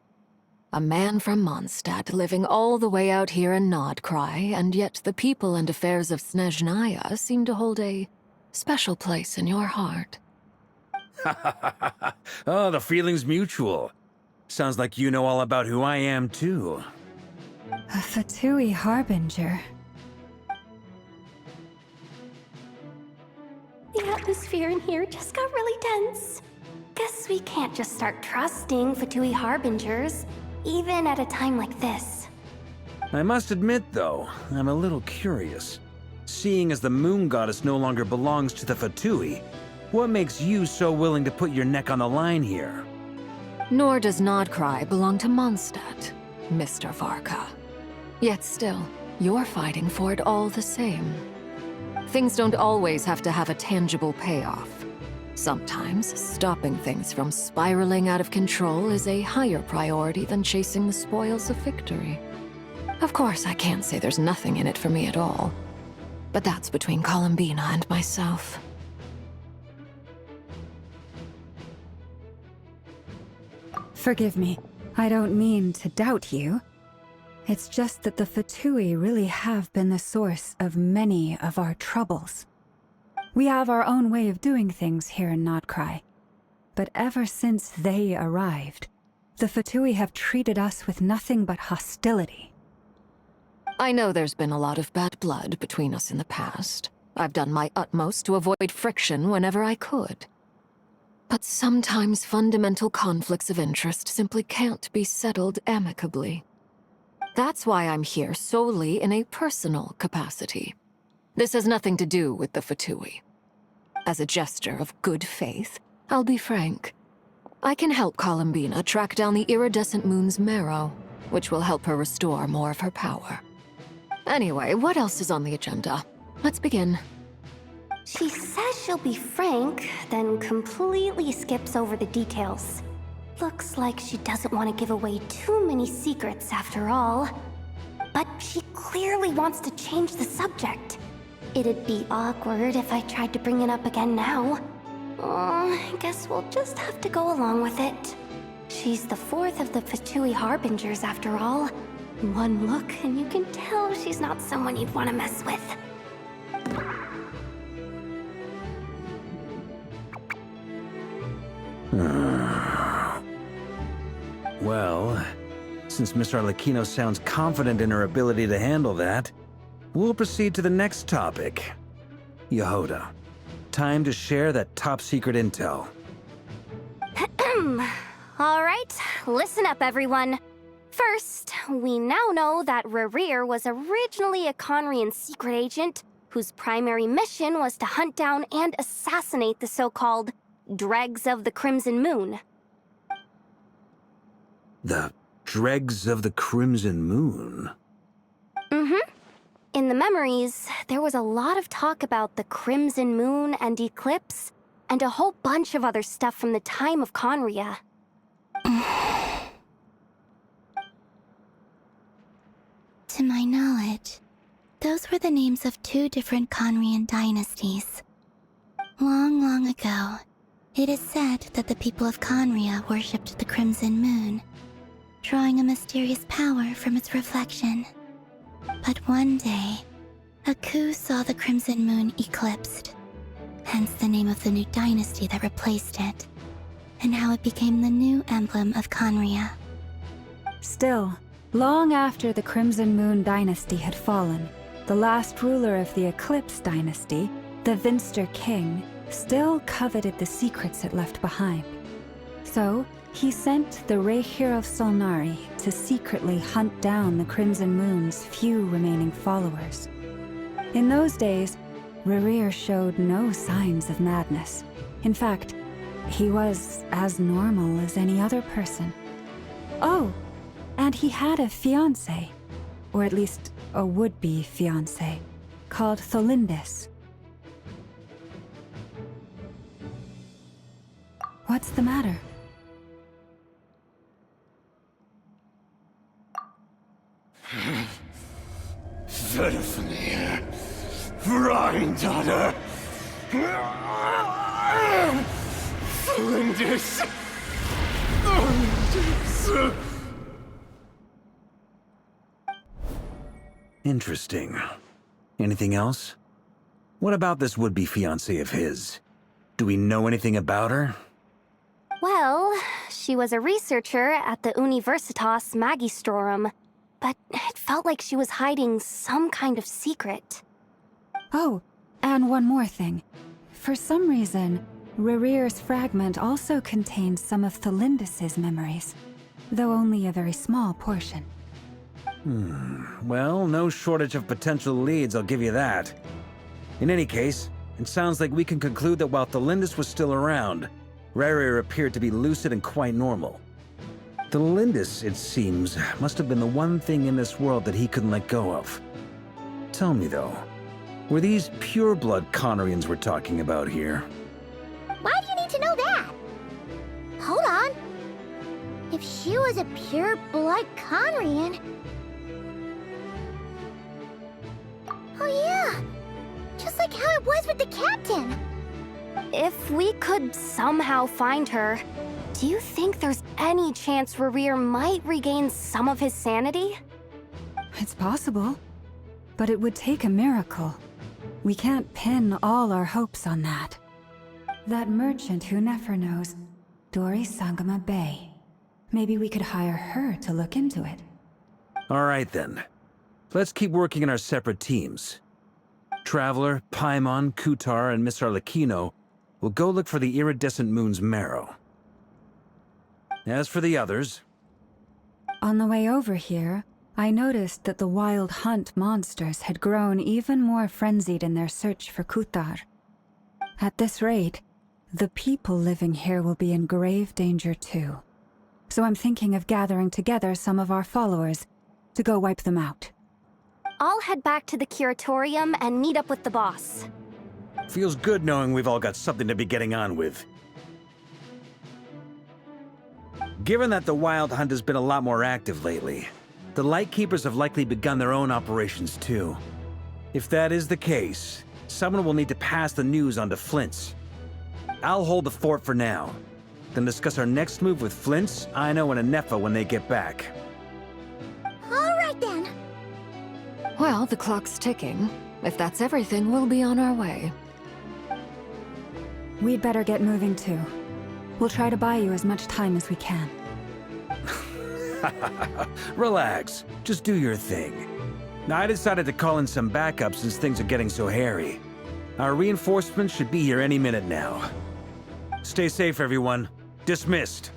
A man from Mondstadt living all the way out here in Nodcry, and yet the people and affairs of Snezhnaya seem to hold a special place in your heart. Oh, the feeling's mutual. Sounds like you know all about who I am, too. A Fatui Harbinger. The atmosphere in here just got really tense. Guess we can't just start trusting Fatui Harbingers, even at a time like this. I must admit, though, I'm a little curious. Seeing as the Moon Goddess no longer belongs to the Fatui, what makes you so willing to put your neck on the line here? Nor does Nodcry belong to Mondstadt, Mr. Varka. Yet still, you're fighting for it all the same. Things don't always have to have a tangible payoff. Sometimes, stopping things from spiraling out of control is a higher priority than chasing the spoils of victory. Of course, I can't say there's nothing in it for me at all. But that's between Columbina and myself. Forgive me. I don't mean to doubt you. It's just that the Fatui really have been the source of many of our troubles. We have our own way of doing things here in Nodcry. But ever since they arrived, the Fatui have treated us with nothing but hostility. I know there's been a lot of bad blood between us in the past. I've done my utmost to avoid friction whenever I could. But sometimes fundamental conflicts of interest simply can't be settled amicably. That's why I'm here solely in a personal capacity. This has nothing to do with the Fatui. As a gesture of good faith, I'll be frank. I can help Columbina track down the iridescent moon's marrow, which will help her restore more of her power. Anyway, what else is on the agenda? Let's begin. She says she'll be frank, then completely skips over the details. Looks like she doesn't want to give away too many secrets after all. But she clearly wants to change the subject. It'd be awkward if I tried to bring it up again now. I guess we'll just have to go along with it. She's the fourth of the Fatui Harbingers after all. One look and you can tell she's not someone you'd want to mess with. Well, since Miss Arlecchino sounds confident in her ability to handle that, we'll proceed to the next topic. Yehuda, time to share that top-secret intel. All right, listen up, everyone. First, we now know that Rerir was originally a Conrian secret agent whose primary mission was to hunt down and assassinate the so-called Dregs of the Crimson Moon. The Dregs of the Crimson Moon? Mm-hmm. In the memories, there was a lot of talk about the Crimson Moon and Eclipse, and a whole bunch of other stuff from the time of Conria. To my knowledge, those were the names of two different Conrian dynasties. Long, long ago, it is said that the people of Conria worshipped the Crimson Moon, drawing a mysterious power from its reflection. But one day, a coup saw the Crimson Moon eclipsed, hence the name of the new dynasty that replaced it, and how it became the new emblem of Conria. Still, long after the Crimson Moon dynasty had fallen, the last ruler of the Eclipse dynasty, the Vinster King, still coveted the secrets it left behind. So, he sent the Rehir of Solnari to secretly hunt down the Crimson Moon's few remaining followers. In those days, Rerir showed no signs of madness. In fact, he was as normal as any other person. Oh, and he had a fiancé, or at least a would-be fiancé, called Tholindis. What's the matter? daughter! Flinders! Interesting. Anything else? What about this would-be fiancée of his? Do we know anything about her? Well, she was a researcher at the Universitas Magistrorum, but it felt like she was hiding some kind of secret. Oh, and one more thing. For some reason, Rerear's fragment also contains some of Thelindis' memories, though only a very small portion. Well, no shortage of potential leads, I'll give you that. In any case, it sounds like we can conclude that while Thelindis was still around, Rerear appeared to be lucid and quite normal. Thelindis, it seems, must have been the one thing in this world that he couldn't let go of. Tell me though, were these pure-blood Conorians we're talking about here? Why do you need to know that? Hold on. If she was a pure-blood Conrian... Oh yeah! Just like how it was with the captain! If we could somehow find her, do you think there's any chance Rerear might regain some of his sanity? It's possible, but it would take a miracle. We can't pin all our hopes on that. That merchant who Nefer knows, Dori Sangama Bay. Maybe we could hire her to look into it. All right then. Let's keep working in our separate teams. Traveler, Paimon, Kutar, and Miss Arlecchino will go look for the iridescent moon's marrow. As for the others... On the way over here, I noticed that the Wild Hunt monsters had grown even more frenzied in their search for Kutar. At this rate, the people living here will be in grave danger too. So I'm thinking of gathering together some of our followers to go wipe them out. I'll head back to the Curatorium and meet up with the boss. Feels good knowing we've all got something to be getting on with. Given that the Wild Hunt has been a lot more active lately, the Lightkeepers have likely begun their own operations too. If that is the case, someone will need to pass the news on to Flint's. I'll hold the fort for now, then discuss our next move with Flint's, Aino, and Anefa when they get back. All right then. Well, the clock's ticking. If that's everything, we'll be on our way. We'd better get moving too. We'll try to buy you as much time as we can. Relax. Just do your thing. I decided to call in some backup since things are getting so hairy. Our reinforcements should be here any minute now. Stay safe, everyone. Dismissed.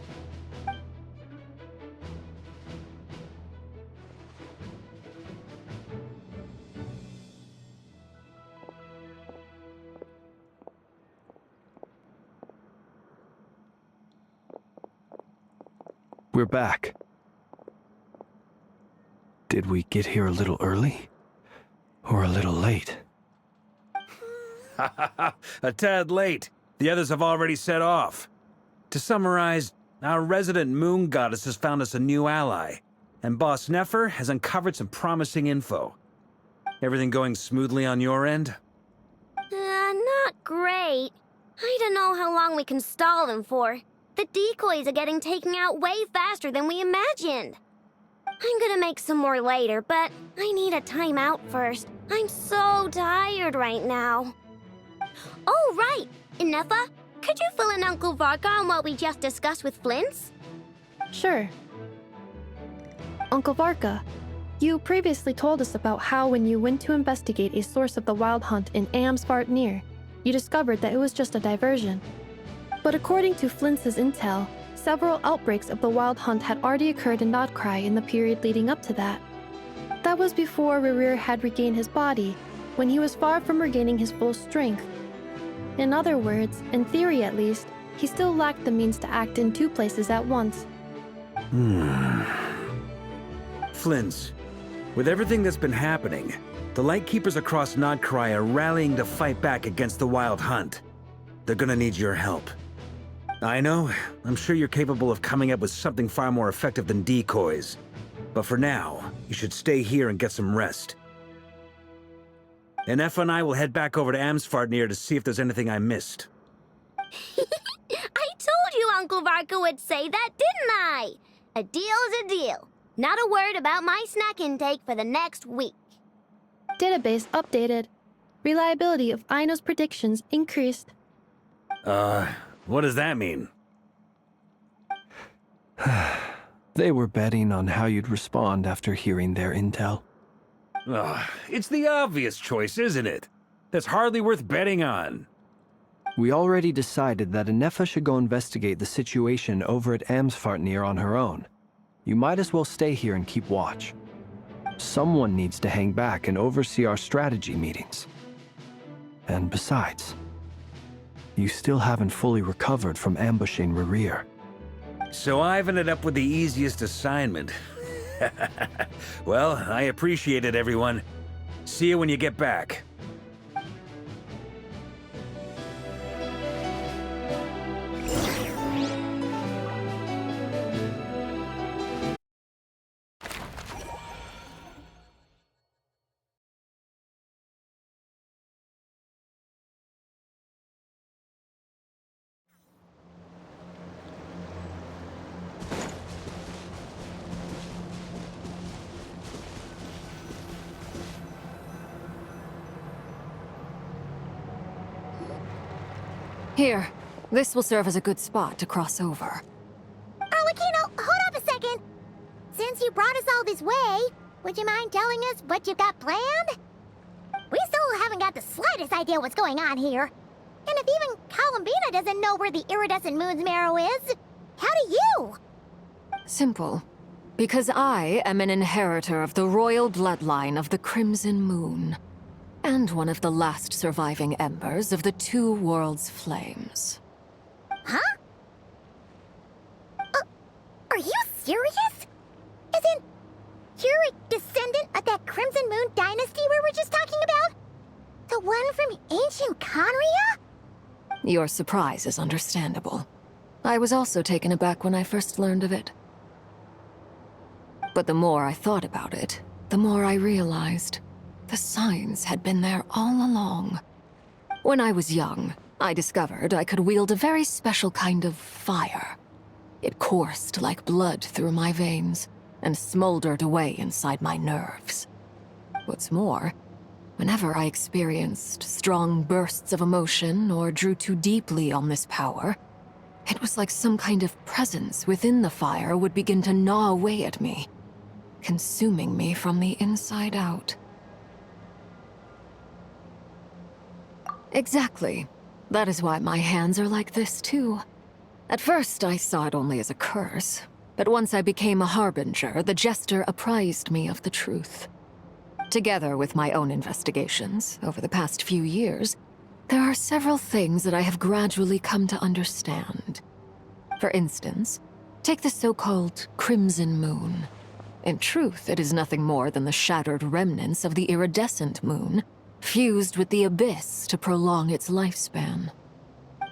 We're back. Did we get here a little early? Or a little late? A tad late. The others have already set off. To summarize, our resident moon goddess has found us a new ally, and Boss Nefer has uncovered some promising info. Everything going smoothly on your end? Not great. I don't know how long we can stall them for. The decoys are getting taken out way faster than we imagined. I'm gonna make some more later, but I need a timeout first. I'm so tired right now. Oh, right! Inefa, could you fill in Uncle Varka on what we just discussed with Flint's? Sure. Uncle Varka, you previously told us about how when you went to investigate a source of the Wild Hunt in Amsvartnir, you discovered that it was just a diversion. But according to Flint's intel, several outbreaks of the Wild Hunt had already occurred in Nodcry in the period leading up to that. That was before Rerear had regained his body, when he was far from regaining his full strength. In other words, in theory at least, he still lacked the means to act in two places at once. Flint's, with everything that's been happening, the Lightkeepers across Nodcry are rallying to fight back against the Wild Hunt. They're gonna need your help. I know, I'm sure you're capable of coming up with something far more effective than decoys. But for now, you should stay here and get some rest. And Effa and I will head back over to Amsfartnir to see if there's anything I missed. I told you Uncle Varka would say that, didn't I? A deal's a deal. Not a word about my snack intake for the next week. Database updated. Reliability of Aino's predictions increased. What does that mean? They were betting on how you'd respond after hearing their intel. It's the obvious choice, isn't it? That's hardly worth betting on. We already decided that Anefa should go investigate the situation over at Amsfartnir on her own. You might as well stay here and keep watch. Someone needs to hang back and oversee our strategy meetings. And besides, you still haven't fully recovered from ambushing Rerir. So I've ended up with the easiest assignment. Well, I appreciate it, everyone. See you when you get back. Here, this will serve as a good spot to cross over. Arlecchino, hold up a second. Since you brought us all this way, would you mind telling us what you've got planned? We still haven't got the slightest idea what's going on here. And if even Columbina doesn't know where the iridescent moon's marrow is, how do you? Simple. Because I am an inheritor of the royal bloodline of the Crimson Moon, and one of the last surviving embers of the Two Worlds' flames. Huh? Are you serious? Isn't you're a descendant of that Crimson Moon dynasty we were just talking about? The one from ancient Conria? Your surprise is understandable. I was also taken aback when I first learned of it. But the more I thought about it, the more I realized the signs had been there all along. When I was young, I discovered I could wield a very special kind of fire. It coursed like blood through my veins and smoldered away inside my nerves. What's more, whenever I experienced strong bursts of emotion or drew too deeply on this power, it was like some kind of presence within the fire would begin to gnaw away at me, consuming me from the inside out. Exactly. That is why my hands are like this, too. At first, I saw it only as a curse, but once I became a harbinger, the jester apprised me of the truth. Together with my own investigations, over the past few years, there are several things that I have gradually come to understand. For instance, take the so-called Crimson Moon. In truth, it is nothing more than the shattered remnants of the iridescent moon, fused with the abyss to prolong its lifespan.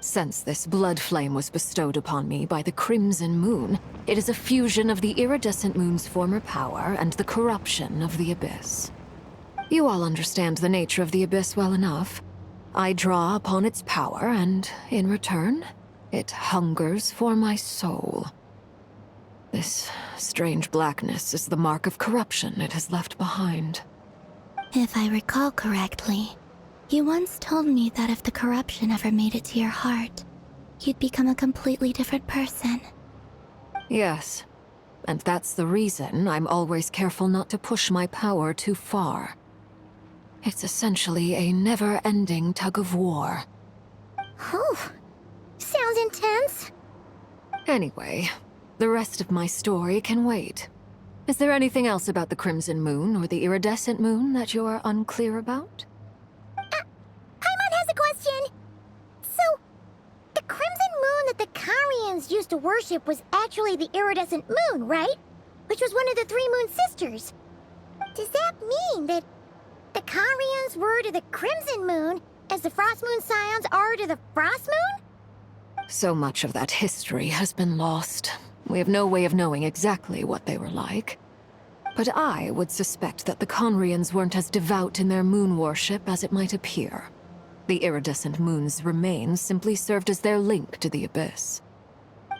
Since this blood flame was bestowed upon me by the Crimson Moon, it is a fusion of the iridescent moon's former power and the corruption of the abyss. You all understand the nature of the abyss well enough. I draw upon its power, and in return, it hungers for my soul. This strange blackness is the mark of corruption it has left behind. If I recall correctly, you once told me that if the corruption ever made it to your heart, you'd become a completely different person. Yes, and that's the reason I'm always careful not to push my power too far. It's essentially a never-ending tug-of-war. Whew. Sounds intense. Anyway, the rest of my story can wait. Is there anything else about the Crimson Moon or the Iridescent Moon that you're unclear about? Paimon has a question. So, the Crimson Moon that the Carians used to worship was actually the Iridescent Moon, right? Which was one of the three Moon Sisters. Does that mean that the Carians were to the Crimson Moon as the Frost Moon Scions are to the Frost Moon? So much of that history has been lost. We have no way of knowing exactly what they were like. But I would suspect that the Conrians weren't as devout in their moon worship as it might appear. The iridescent moon's remains simply served as their link to the Abyss.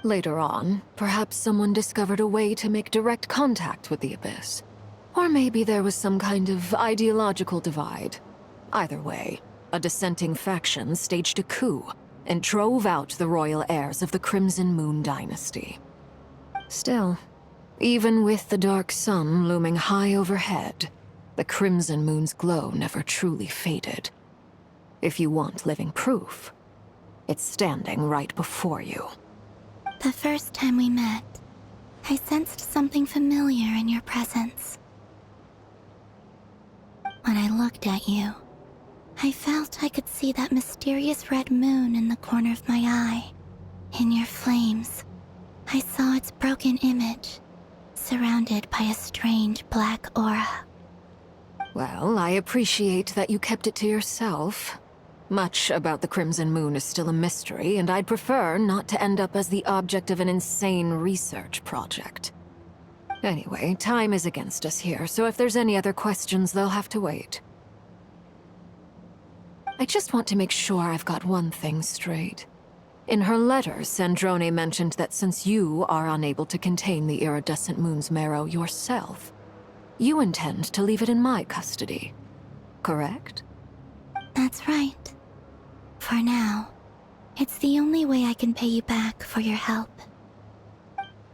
Later on, perhaps someone discovered a way to make direct contact with the Abyss. Or maybe there was some kind of ideological divide. Either way, a dissenting faction staged a coup and drove out the royal heirs of the Crimson Moon dynasty. Still, even with the dark sun looming high overhead, the Crimson Moon's glow never truly faded. If you want living proof, it's standing right before you. The first time we met, I sensed something familiar in your presence. When I looked at you, I felt I could see that mysterious red moon in the corner of my eye. In your flames, I saw its broken image, surrounded by a strange black aura. Well, I appreciate that you kept it to yourself. Much about the Crimson Moon is still a mystery, and I'd prefer not to end up as the object of an insane research project. Anyway, time is against us here, so if there's any other questions, they'll have to wait. I just want to make sure I've got one thing straight. In her letters, Sandrone mentioned that since you are unable to contain the iridescent moon's marrow yourself, you intend to leave it in my custody, correct? That's right. For now, it's the only way I can pay you back for your help.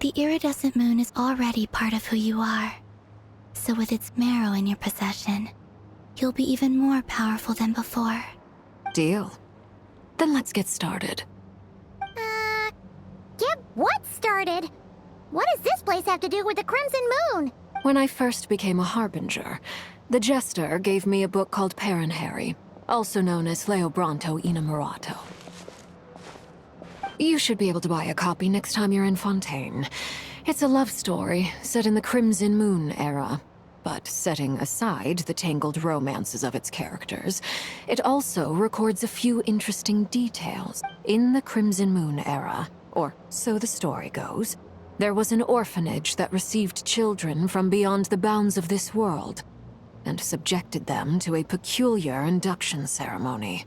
The iridescent moon is already part of who you are, so with its marrow in your possession, you'll be even more powerful than before. Deal. Then let's get started. Get what started? What does this place have to do with the Crimson Moon? When I first became a Harbinger, the Jester gave me a book called Paranhari, also known as Leobranto Innamorato. You should be able to buy a copy next time you're in Fontaine. It's a love story set in the Crimson Moon era, but setting aside the tangled romances of its characters, it also records a few interesting details. In the Crimson Moon era, or so the story goes, there was an orphanage that received children from beyond the bounds of this world, and subjected them to a peculiar induction ceremony.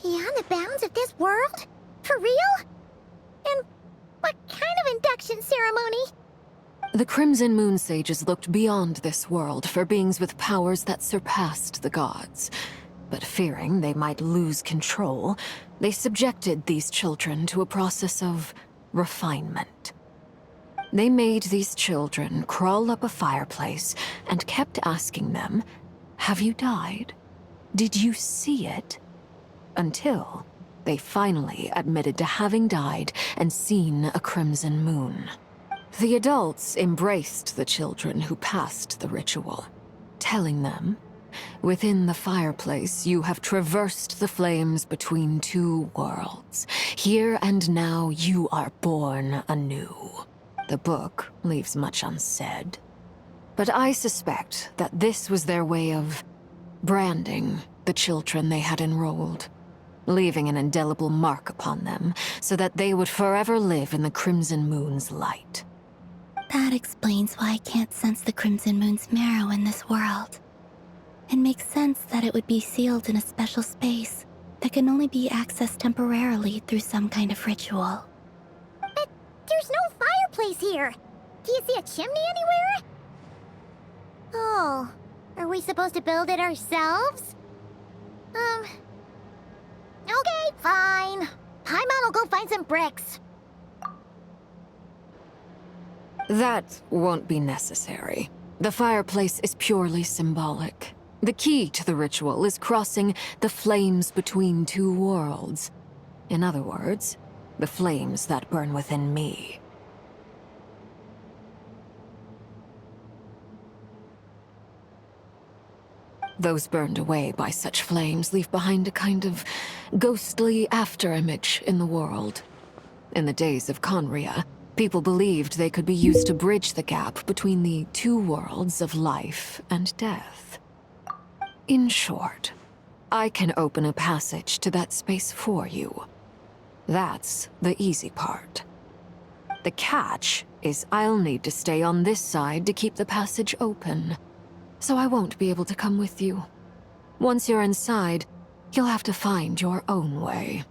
Beyond the bounds of this world? For real? And what kind of induction ceremony? The Crimson Moon sages looked beyond this world for beings with powers that surpassed the gods. But fearing they might lose control, they subjected these children to a process of refinement. They made these children crawl up a fireplace and kept asking them, "Have you died? Did you see it?" Until they finally admitted to having died and seen a crimson moon. The adults embraced the children who passed the ritual, telling them, "Within the fireplace, you have traversed the flames between two worlds. Here and now, you are born anew." The book leaves much unsaid, but I suspect that this was their way of branding the children they had enrolled, leaving an indelible mark upon them so that they would forever live in the Crimson Moon's light. That explains why I can't sense the Crimson Moon's marrow in this world. It makes sense that it would be sealed in a special space that can only be accessed temporarily through some kind of ritual. But there's no fireplace here. Do you see a chimney anywhere? Oh, are we supposed to build it ourselves? Okay, fine. Paimon will go find some bricks. That won't be necessary. The fireplace is purely symbolic. The key to the ritual is crossing the flames between two worlds. In other words, the flames that burn within me. Those burned away by such flames leave behind a kind of ghostly afterimage in the world. In the days of Conria, people believed they could be used to bridge the gap between the two worlds of life and death. In short, I can open a passage to that space for you. That's the easy part. The catch is I'll need to stay on this side to keep the passage open. So I won't be able to come with you. Once you're inside, you'll have to find your own way.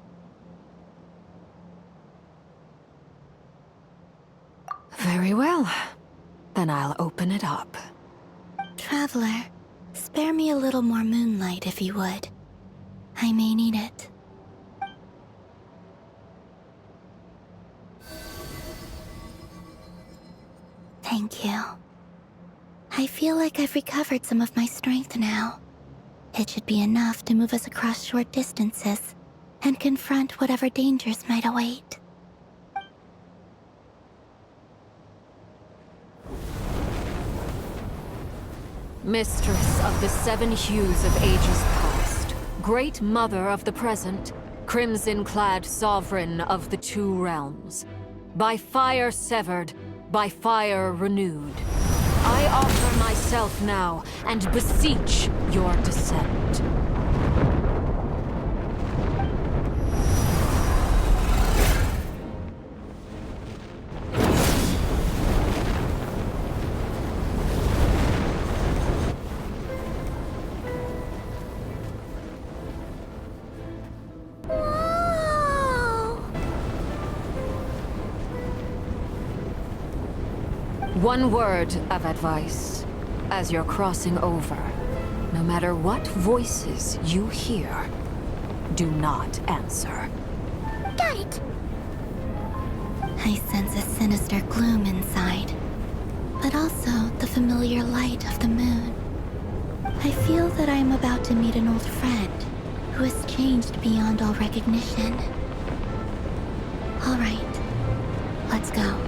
Very well. Then I'll open it up. Traveler, spare me a little more moonlight if you would. I may need it. Thank you. I feel like I've recovered some of my strength now. It should be enough to move us across short distances and confront whatever dangers might await. Mistress of the 7 hues of ages past, Great Mother of the present, crimson-clad sovereign of the 2 realms, by fire severed, by fire renewed, I offer myself now and beseech your descent. One word of advice. As you're crossing over, no matter what voices you hear, do not answer. Got it! I sense a sinister gloom inside, but also the familiar light of the moon. I feel that I am about to meet an old friend who has changed beyond all recognition. All right, let's go.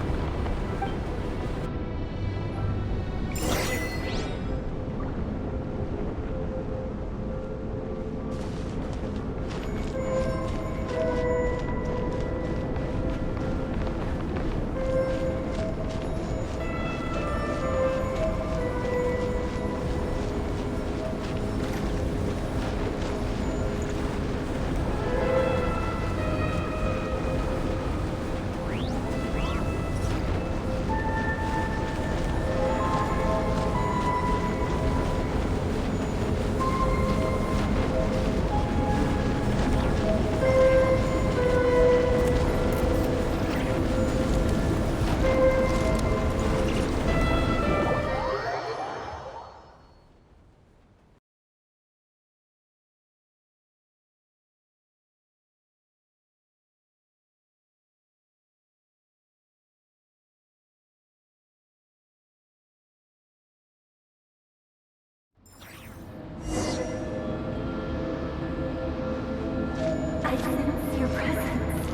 I sense your presence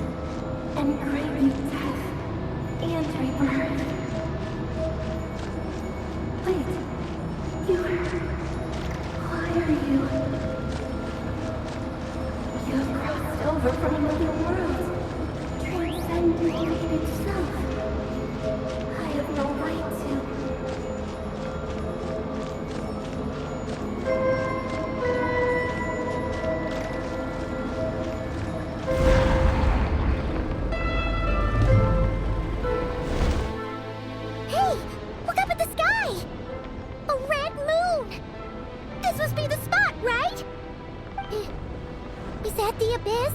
and crave you death and rebirth. Wait, why are you? You have crossed over from another world, transcending fate itself. I have no right to. Hey! Look up at the sky! A red moon! This must be the spot, right? Is that the abyss?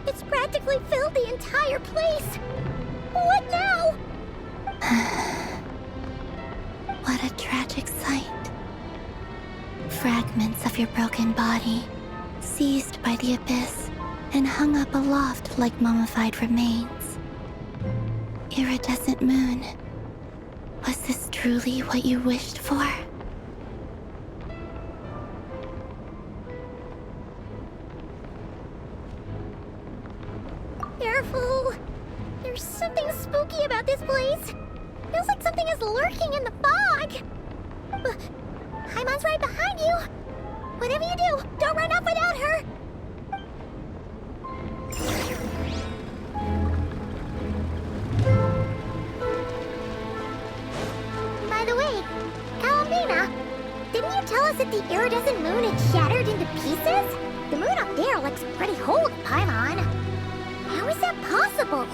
It's practically filled the entire place! What now? What a tragic sight. Fragments of your broken body, seized by the abyss, and hung up aloft like mummified remains. Iridescent moon. Was this truly what you wished for? Careful! There's something spooky about this place. Feels like something is lurking in the fog. Haimon's right behind you. Whatever you do, don't run off without her. By the way, Alabina, didn't you tell us that the iridescent moon had shattered into pieces? The moon up there looks pretty whole to Paimon. How is that possible?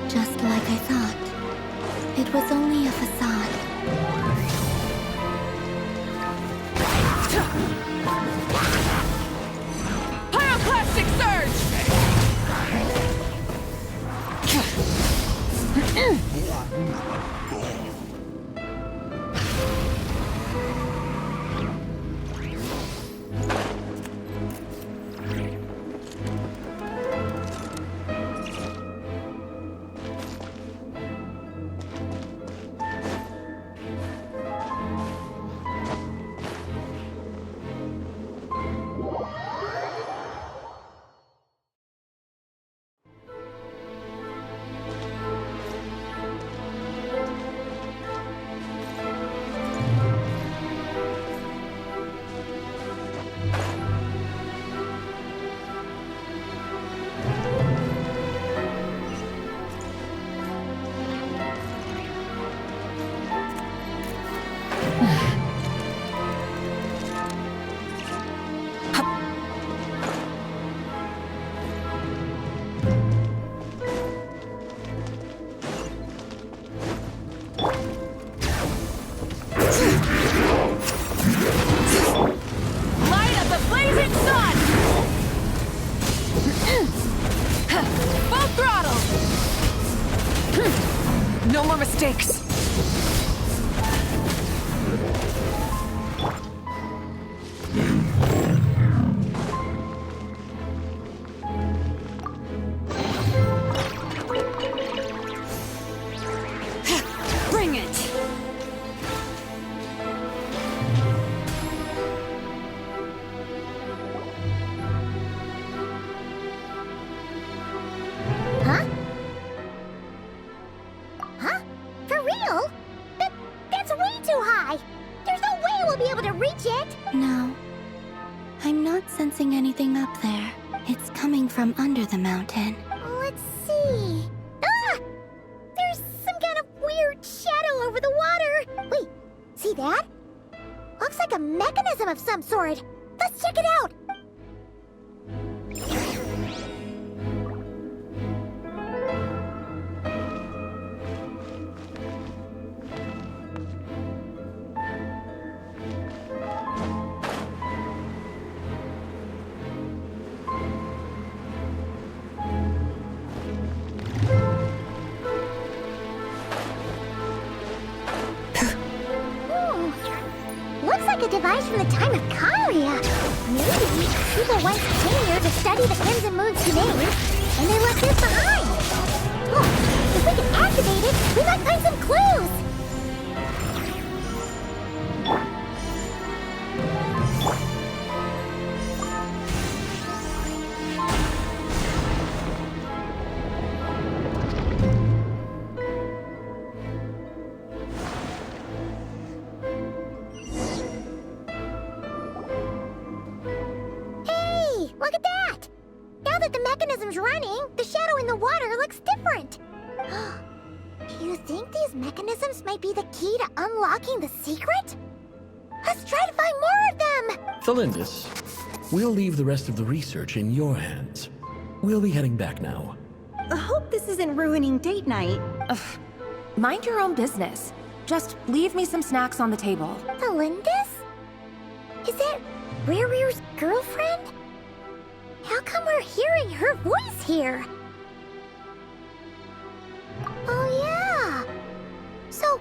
Just like I thought. It was only a facade. Pyroclastic surge! Light up the blazing sun! Full throttle! No more mistakes! Bring it! Huh? Huh? For real? That's way too high! There's no way we'll be able to reach it! No. I'm not sensing anything up there. It's coming from under the mountain. Let's see... Ah! There's some kind of weird shadow over the water! Wait, see that? Looks like a mechanism of some sort. Let's check it out! Looks like a device from the time of Karia. Maybe people once came here to study the Crimson Moon's domain, and they left this behind. Look, if we can activate it, we might find some clues. Hey, look at that! Now that the mechanism's running, the shadow in the water looks different. Do you think these mechanisms might be the key to unlocking the secret? Let's try to find more of them! Thalindis, we'll leave the rest of the research in your hands. We'll be heading back now. I hope this isn't ruining date night. Ugh. Mind your own business. Just leave me some snacks on the table. Thalindis? Is that Rear's girlfriend? How come we're hearing her voice here? Oh yeah! So,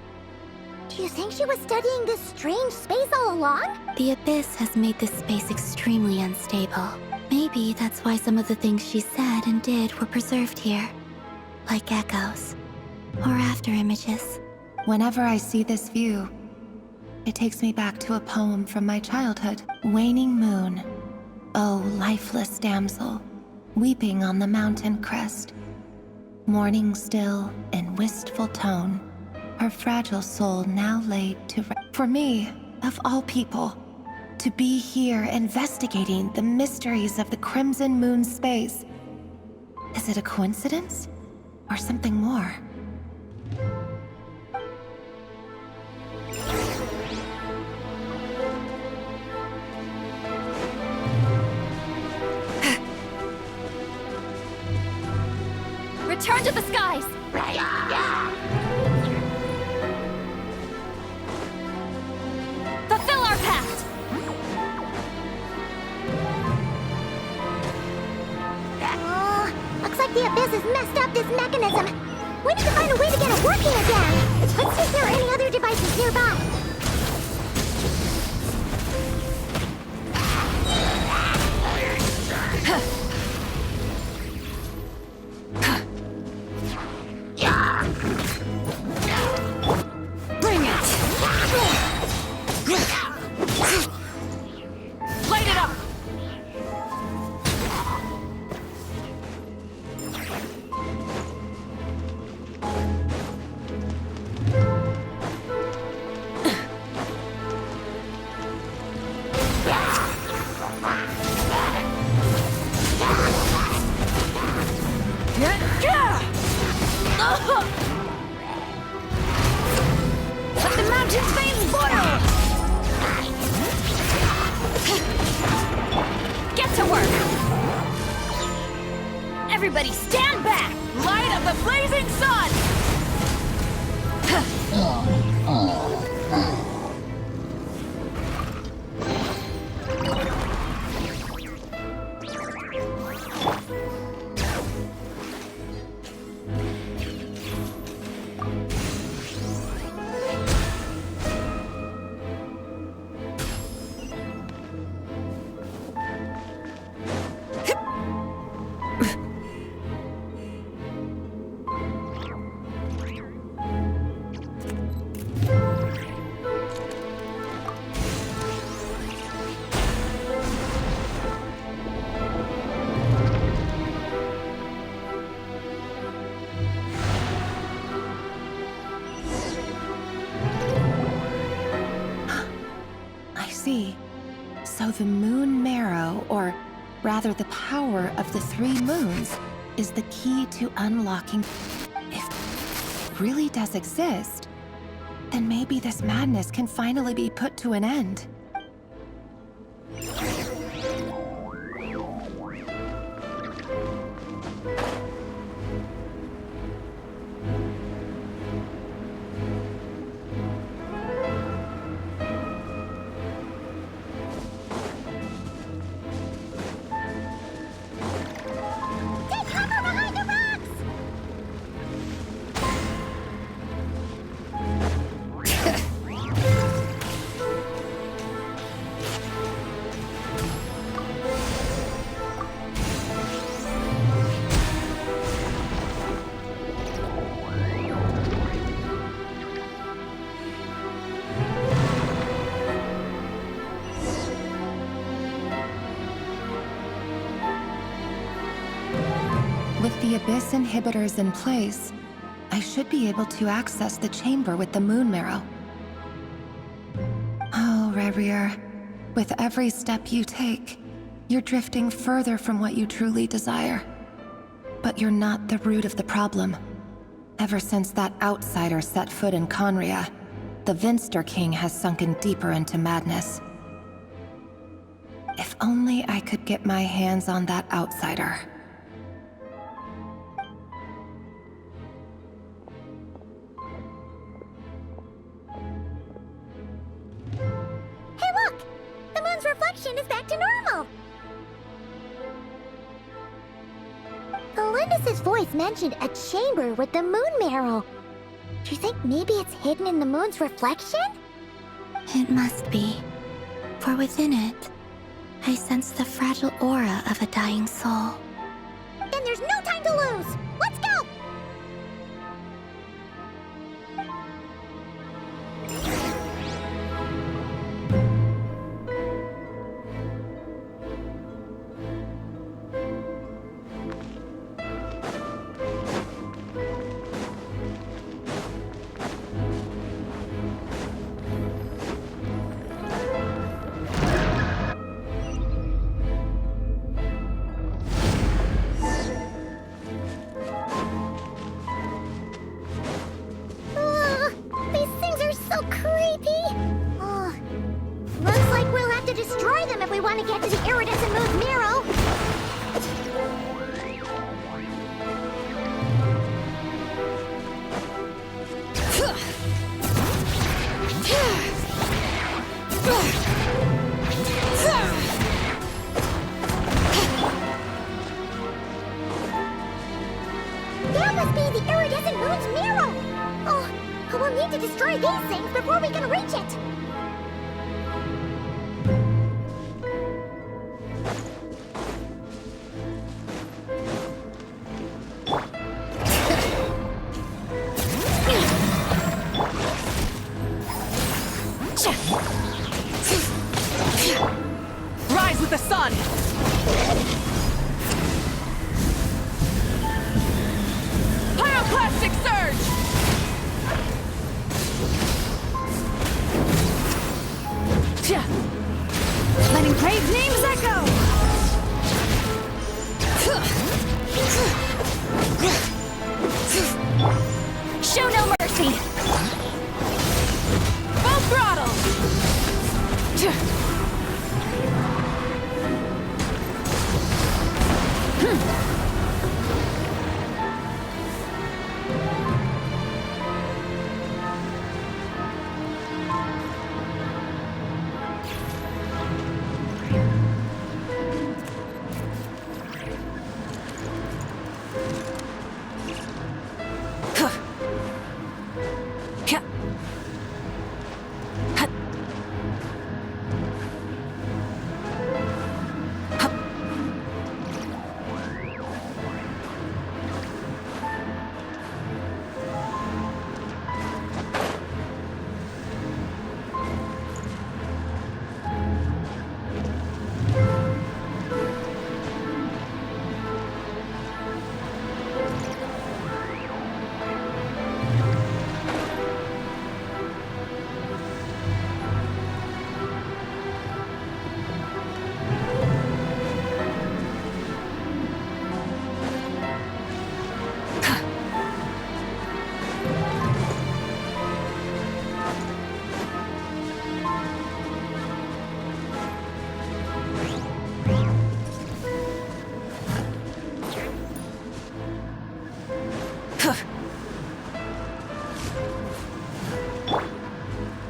do you think she was studying this strange space all along? The Abyss has made this space extremely unstable. Maybe that's why some of the things she said and did were preserved here. Like echoes. Or after images. Whenever I see this view, it takes me back to a poem from my childhood. Waning moon, oh lifeless damsel, weeping on the mountain crest. Mourning still in wistful tone, her fragile soul now laid to rest. For me, of all people, to be here investigating the mysteries of the Crimson Moon space, Is it a coincidence? Or something more? Return to the skies! Fulfill our pact! Looks like the Abyss has messed up this mechanism. We need to find a way to get it working again. Let's see if there are any other devices nearby. Bring it! Light it up! Let the mountain's veins boil! Get to work! Everybody stand back! Light up the blazing sun! So the moon marrow, or rather the power of the 3 moons, is the key to unlocking... If it really does exist, then maybe this madness can finally be put to an end. With the Abyss inhibitors in place, I should be able to access the chamber with the moon marrow. Oh, Rerir, with every step you take, you're drifting further from what you truly desire. But you're not the root of the problem. Ever since that outsider set foot in Conria, the Vinster King has sunken deeper into madness. If only I could get my hands on that outsider. Hey, look! The moon's reflection is back to normal! Elendis' voice mentioned a chamber with the moon marrow. Do you think maybe it's hidden in the moon's reflection? It must be. For within it, I sense the fragile aura of a dying soul. Then there's no time to lose! Let's go! That must be the iridescent moon's mirror! Oh, we'll need to destroy these things before we can reach it! Rise with the sun! Pyroclastic surge! Letting brave names echo! Show no mercy! Full throttle!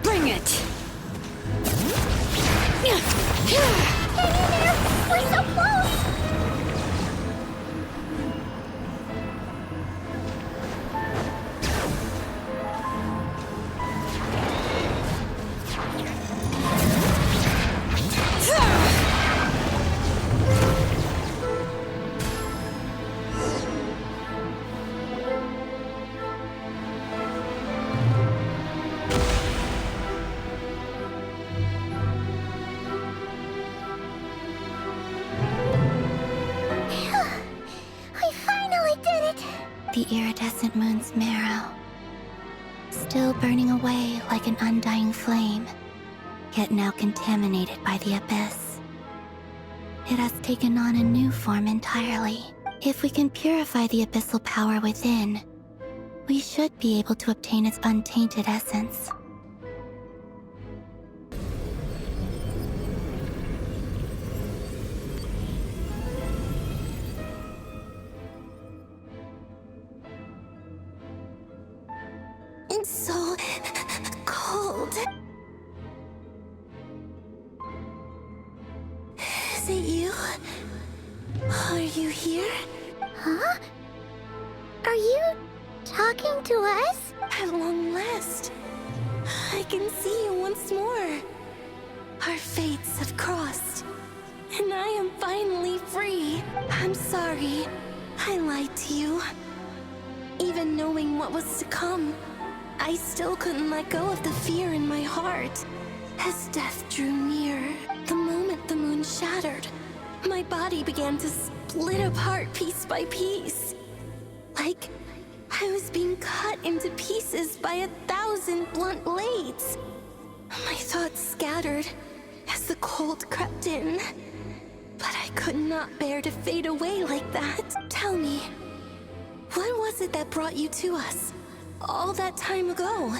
Bring it! We're so close! We finally did it! The iridescent moon's marrow, still burning away like an undying flame, yet now contaminated by the abyss. It has taken on a new form entirely. If we can purify the abyssal power within, we should be able to obtain its untainted essence. It's so cold. Is it you? Are you here? Huh? Are you talking to us? At long last, I can see you once more. Our fates have crossed, and I am finally free. I'm sorry, I lied to you. Even knowing what was to come, I still couldn't let go of the fear in my heart. As death drew near, the moment the moon shattered, my body began to split apart piece by piece. Like I was being cut into pieces by 1,000 blunt blades. My thoughts scattered as the cold crept in. But I could not bear to fade away like that. Tell me, what was it that brought you to us all that time ago?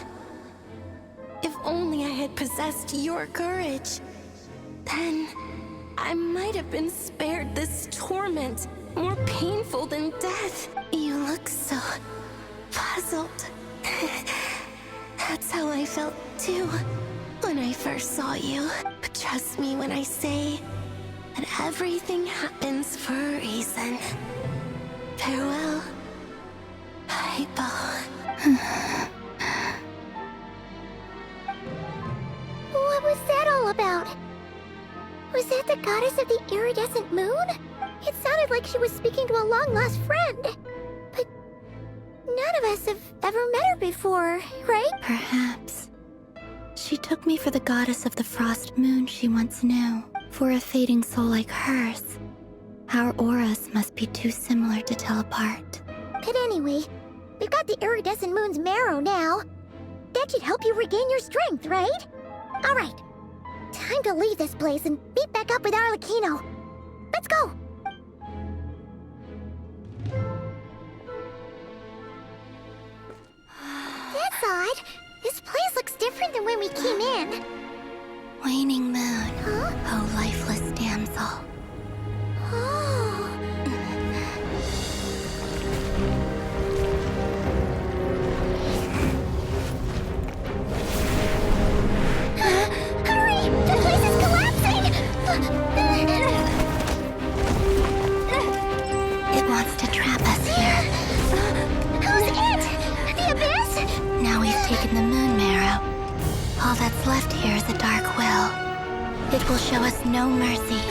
If only I had possessed your courage, then I might have been spared this torment, more painful than death. You look so puzzled. That's how I felt too when I first saw you. But trust me when I say that everything happens for a reason. Farewell. people. What was that all about? Was that the goddess of the iridescent moon? It sounded like she was speaking to a long-lost friend. But none of us have ever met her before, right? Perhaps. She took me for the goddess of the frost moon she once knew. For a fading soul like hers, our auras must be too similar to tell apart. But anyway, we've got the iridescent moon's marrow now. That should help you regain your strength, right? Alright, time to leave this place and meet back up with Arlecchino. Let's go! That's odd. This place looks different than when we came in. Waning moon. Huh? Oh, lifeless damsel. Oh. Hurry! The place is collapsing! It wants to trap us here. Who's it? The Abyss? Now we've taken the moon marrow. All that's left here is a dark will. It will show us no mercy.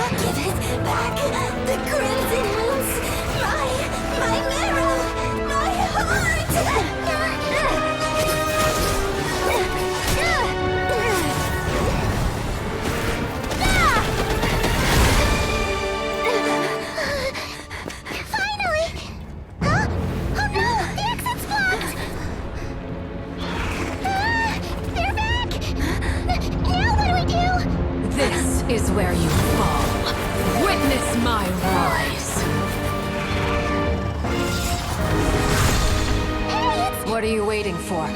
Give it back! The crimson moons! My marrow! My heart! Finally! Huh? Oh no! The exit's blocked! They're back! Now what do we do? This is where you fall. Witness my rise. Hey, What are you waiting for?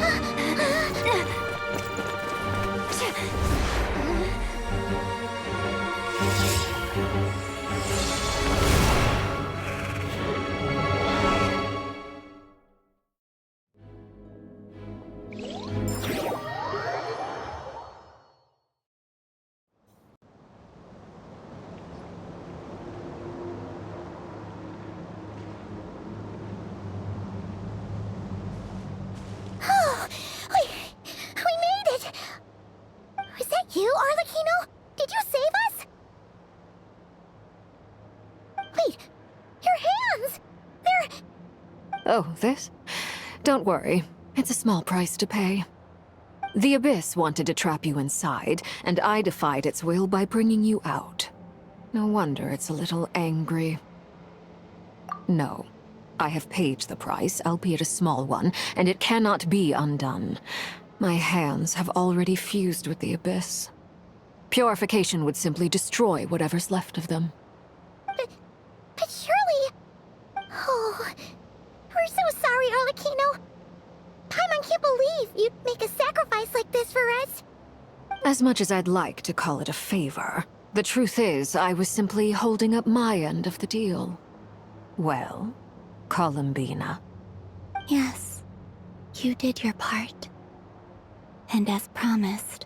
Oh, we made it! Was that you, Arlecchino? Did you save us? Wait, your hands! They're... Oh, this? Don't worry. It's a small price to pay. The Abyss wanted to trap you inside, and I defied its will by bringing you out. No wonder it's a little angry. No. I have paid the price, albeit a small one, and it cannot be undone. My hands have already fused with the Abyss. Purification would simply destroy whatever's left of them. But surely... Oh, we're so sorry, Arlecchino. Paimon can't believe you'd make a sacrifice like this for us. As much as I'd like to call it a favor, the truth is I was simply holding up my end of the deal. Well, Columbina. Yes, you did your part. And as promised,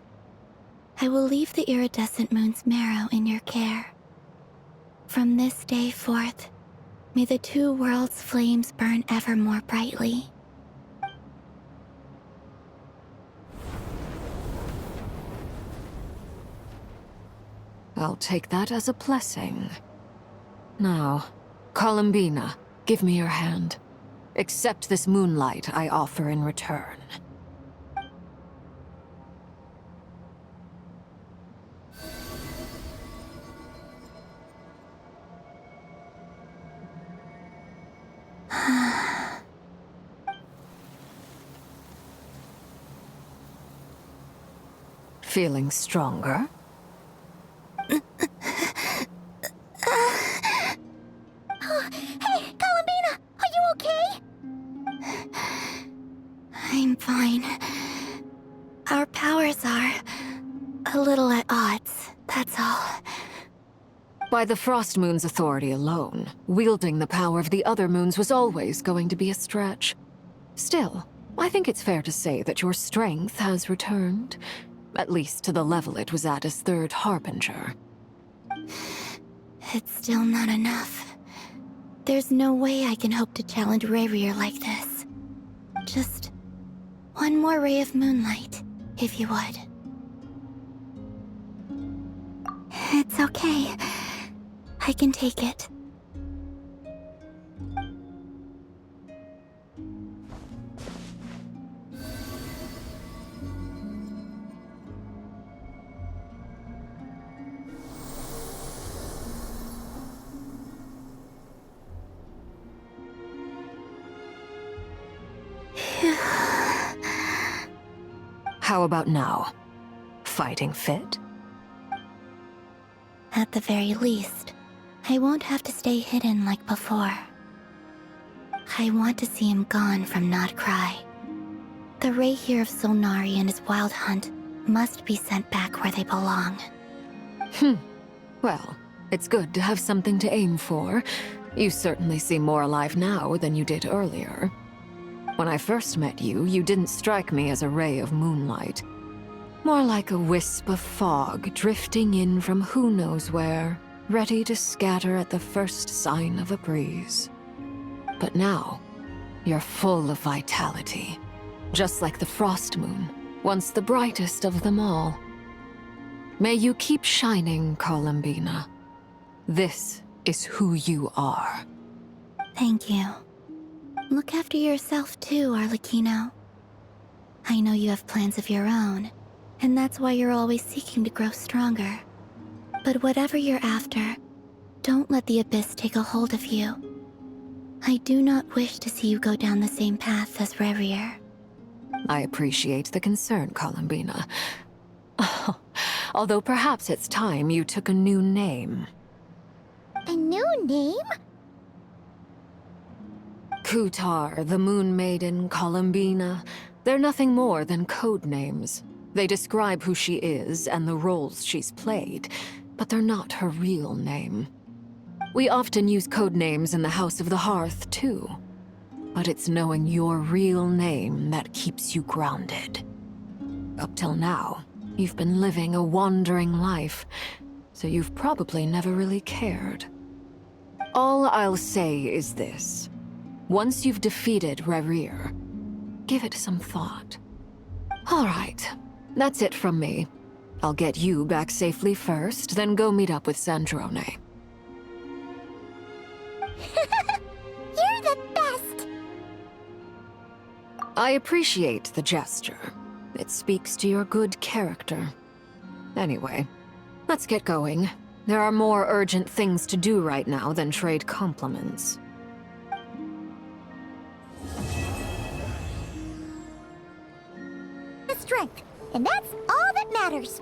I will leave the iridescent moon's marrow in your care. From this day forth, may the two worlds' flames burn ever more brightly. I'll take that as a blessing. Now, Columbina, give me your hand. Accept this moonlight I offer in return. Feeling stronger? Hey, Columbina, are you okay? I'm fine. Our powers are a little at odds, that's all. By the Frost Moon's authority alone, wielding the power of the other moons was always going to be a stretch. Still, I think it's fair to say that your strength has returned. At least to the level it was at as third Harbinger. It's still not enough. There's no way I can hope to challenge Rayrier like this. Just one more ray of moonlight, if you would. It's okay. I can take it. How about now? Fighting fit? At the very least, I won't have to stay hidden like before. I want to see him gone from Nodcry. The Rayheer of Solnari and his wild hunt must be sent back where they belong. Well, it's good to have something to aim for. You certainly seem more alive now than you did earlier. When I first met you, you didn't strike me as a ray of moonlight. More like a wisp of fog drifting in from who knows where, ready to scatter at the first sign of a breeze. But now, you're full of vitality. Just like the frost moon, once the brightest of them all. May you keep shining, Columbina. This is who you are. Thank you. Look after yourself too, Arlecchino. I know you have plans of your own, and that's why you're always seeking to grow stronger. But whatever you're after, don't let the Abyss take a hold of you. I do not wish to see you go down the same path as Rayrier. I appreciate the concern, Columbina. Although perhaps it's time you took a new name. A new name? Kutar, the Moon Maiden, Columbina, they're nothing more than code names. They describe who she is and the roles she's played, but they're not her real name. We often use code names in the House of the Hearth, too. But it's knowing your real name that keeps you grounded. Up till now, you've been living a wandering life, so you've probably never really cared. All I'll say is this. Once you've defeated Rayrier, give it some thought. All right, that's it from me. I'll get you back safely first, then go meet up with Sandrone. You're the best! I appreciate the gesture. It speaks to your good character. Anyway, let's get going. There are more urgent things to do right now than trade compliments. Strength, and that's all that matters.